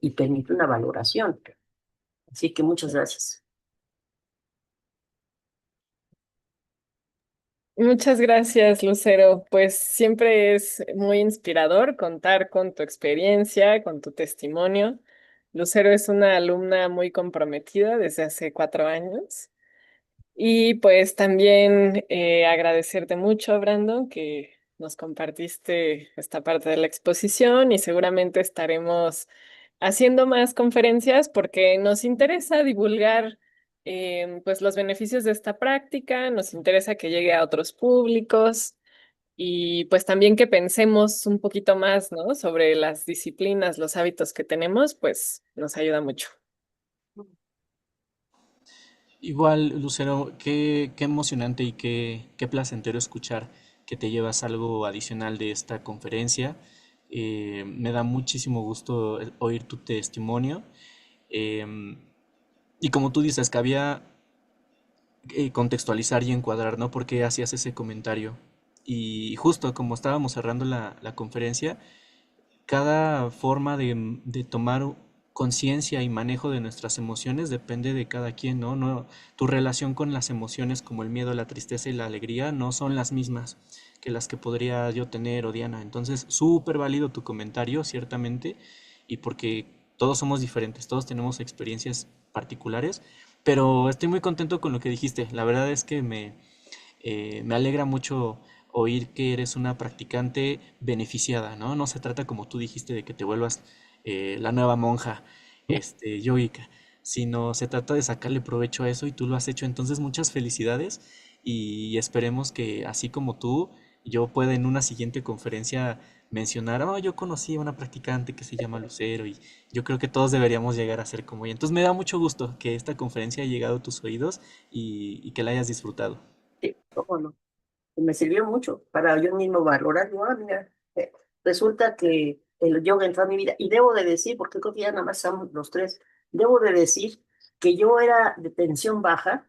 S4: y permite una valoración. Así que muchas gracias.
S1: Muchas gracias, Lucero. Pues siempre es muy inspirador contar con tu experiencia, con tu testimonio. Lucero es una alumna muy comprometida desde hace 4 años. Y pues también agradecerte mucho, Brandon, que nos compartiste esta parte de la exposición, y seguramente estaremos haciendo más conferencias porque nos interesa divulgar pues los beneficios de esta práctica, nos interesa que llegue a otros públicos, y pues también que pensemos un poquito más, ¿no? Sobre las disciplinas, los hábitos que tenemos, pues nos ayuda mucho.
S3: Igual, Lucero, qué emocionante y qué placentero escuchar que te llevas algo adicional de esta conferencia. Me da muchísimo gusto oír tu testimonio. Em, y como tú dices, que había contextualizar y encuadrar, ¿no? ¿Por qué hacías ese comentario? Y justo como estábamos cerrando la conferencia, cada forma de tomar conciencia y manejo de nuestras emociones depende de cada quien, ¿no? No, tu relación con las emociones como el miedo, la tristeza y la alegría no son las mismas que las que podría yo tener o Diana. Entonces, súper válido tu comentario, ciertamente, y porque todos somos diferentes, todos tenemos experiencias particulares, pero estoy muy contento con lo que dijiste. La verdad es que me alegra mucho oír que eres una practicante beneficiada, ¿no? No se trata, como tú dijiste, de que te vuelvas la nueva monja, yoica, sino se trata de sacarle provecho a eso y tú lo has hecho. Entonces, muchas felicidades y esperemos que, así como tú, yo pueda en una siguiente conferencia mencionar, oh, yo conocí a una practicante que se llama Lucero y yo creo que todos deberíamos llegar a ser como ella. Entonces, me da mucho gusto que esta conferencia haya llegado a tus oídos y que la hayas disfrutado.
S4: Sí, cómo no. Y me sirvió mucho para yo mismo valorar, digo, mira, resulta que el yoga entró a mi vida, y debo de decir, porque creo que ya nada más estamos los tres, debo de decir que yo era de tensión baja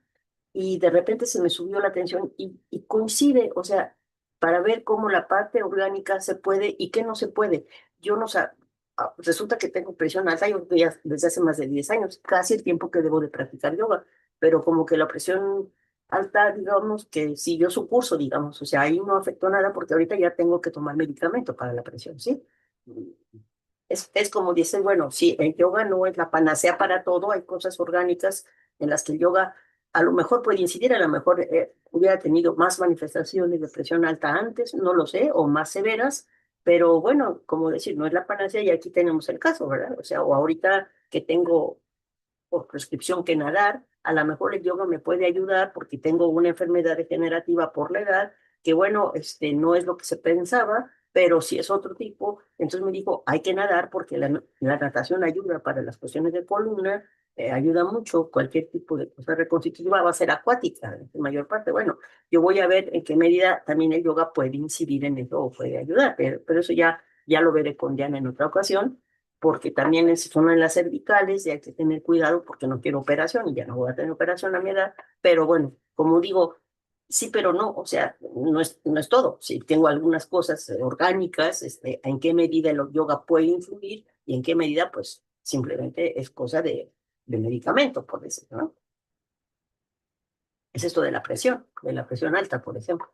S4: y de repente se me subió la tensión y coincide, o sea, para ver cómo la parte orgánica se puede y qué no se puede. Yo no sé, resulta que tengo presión alta, yo ya desde hace más de 10 años, casi el tiempo que debo de practicar yoga, pero como que la presión alta, digamos, que siguió su curso, digamos. O sea, ahí no afectó nada porque ahorita ya tengo que tomar medicamento para la presión, ¿sí? Es como dicen, bueno, sí, el yoga no es la panacea para todo, hay cosas orgánicas en las que el yoga a lo mejor puede incidir, a lo mejor hubiera tenido más manifestaciones de presión alta antes, no lo sé, o más severas, pero bueno, como decir, no es la panacea y aquí tenemos el caso, ¿verdad? O sea, o ahorita que tengo por prescripción que nadar. A lo mejor el yoga me puede ayudar porque tengo una enfermedad degenerativa por la edad, que bueno, no es lo que se pensaba, pero si es otro tipo. Entonces me dijo, hay que nadar porque la natación ayuda para las cuestiones de columna, ayuda mucho, cualquier tipo de cosa reconstitutiva va a ser acuática, en mayor parte. Bueno, yo voy a ver en qué medida también el yoga puede incidir en eso o puede ayudar, pero eso ya lo veré con Diana en otra ocasión porque también son en las cervicales y hay que tener cuidado porque no quiero operación y ya no voy a tener operación a mi edad, pero bueno, como digo, sí, pero no, o sea, no es todo. Si tengo algunas cosas orgánicas, en qué medida el yoga puede influir y en qué medida, pues, simplemente es cosa de medicamento, por decirlo, ¿no? Es esto de la presión alta, por ejemplo.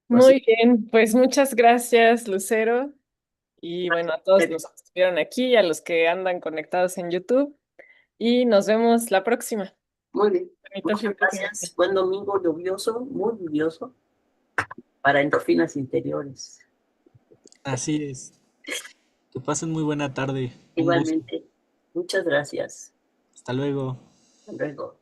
S4: Pues sí,
S1: Muy bien, pues muchas gracias, Lucero. Y bueno, a todos los que estuvieron aquí y a los que andan conectados en YouTube. Y nos vemos la próxima.
S4: muy bien.
S1: Bonito
S4: Muchas
S1: fin de semana.
S4: gracias. Buen domingo lluvioso, muy lluvioso, para endorfinas interiores.
S3: Así es. Que pasen muy buena tarde. Un gusto.
S4: Igualmente, muchas gracias.
S3: Hasta luego.
S4: Hasta luego.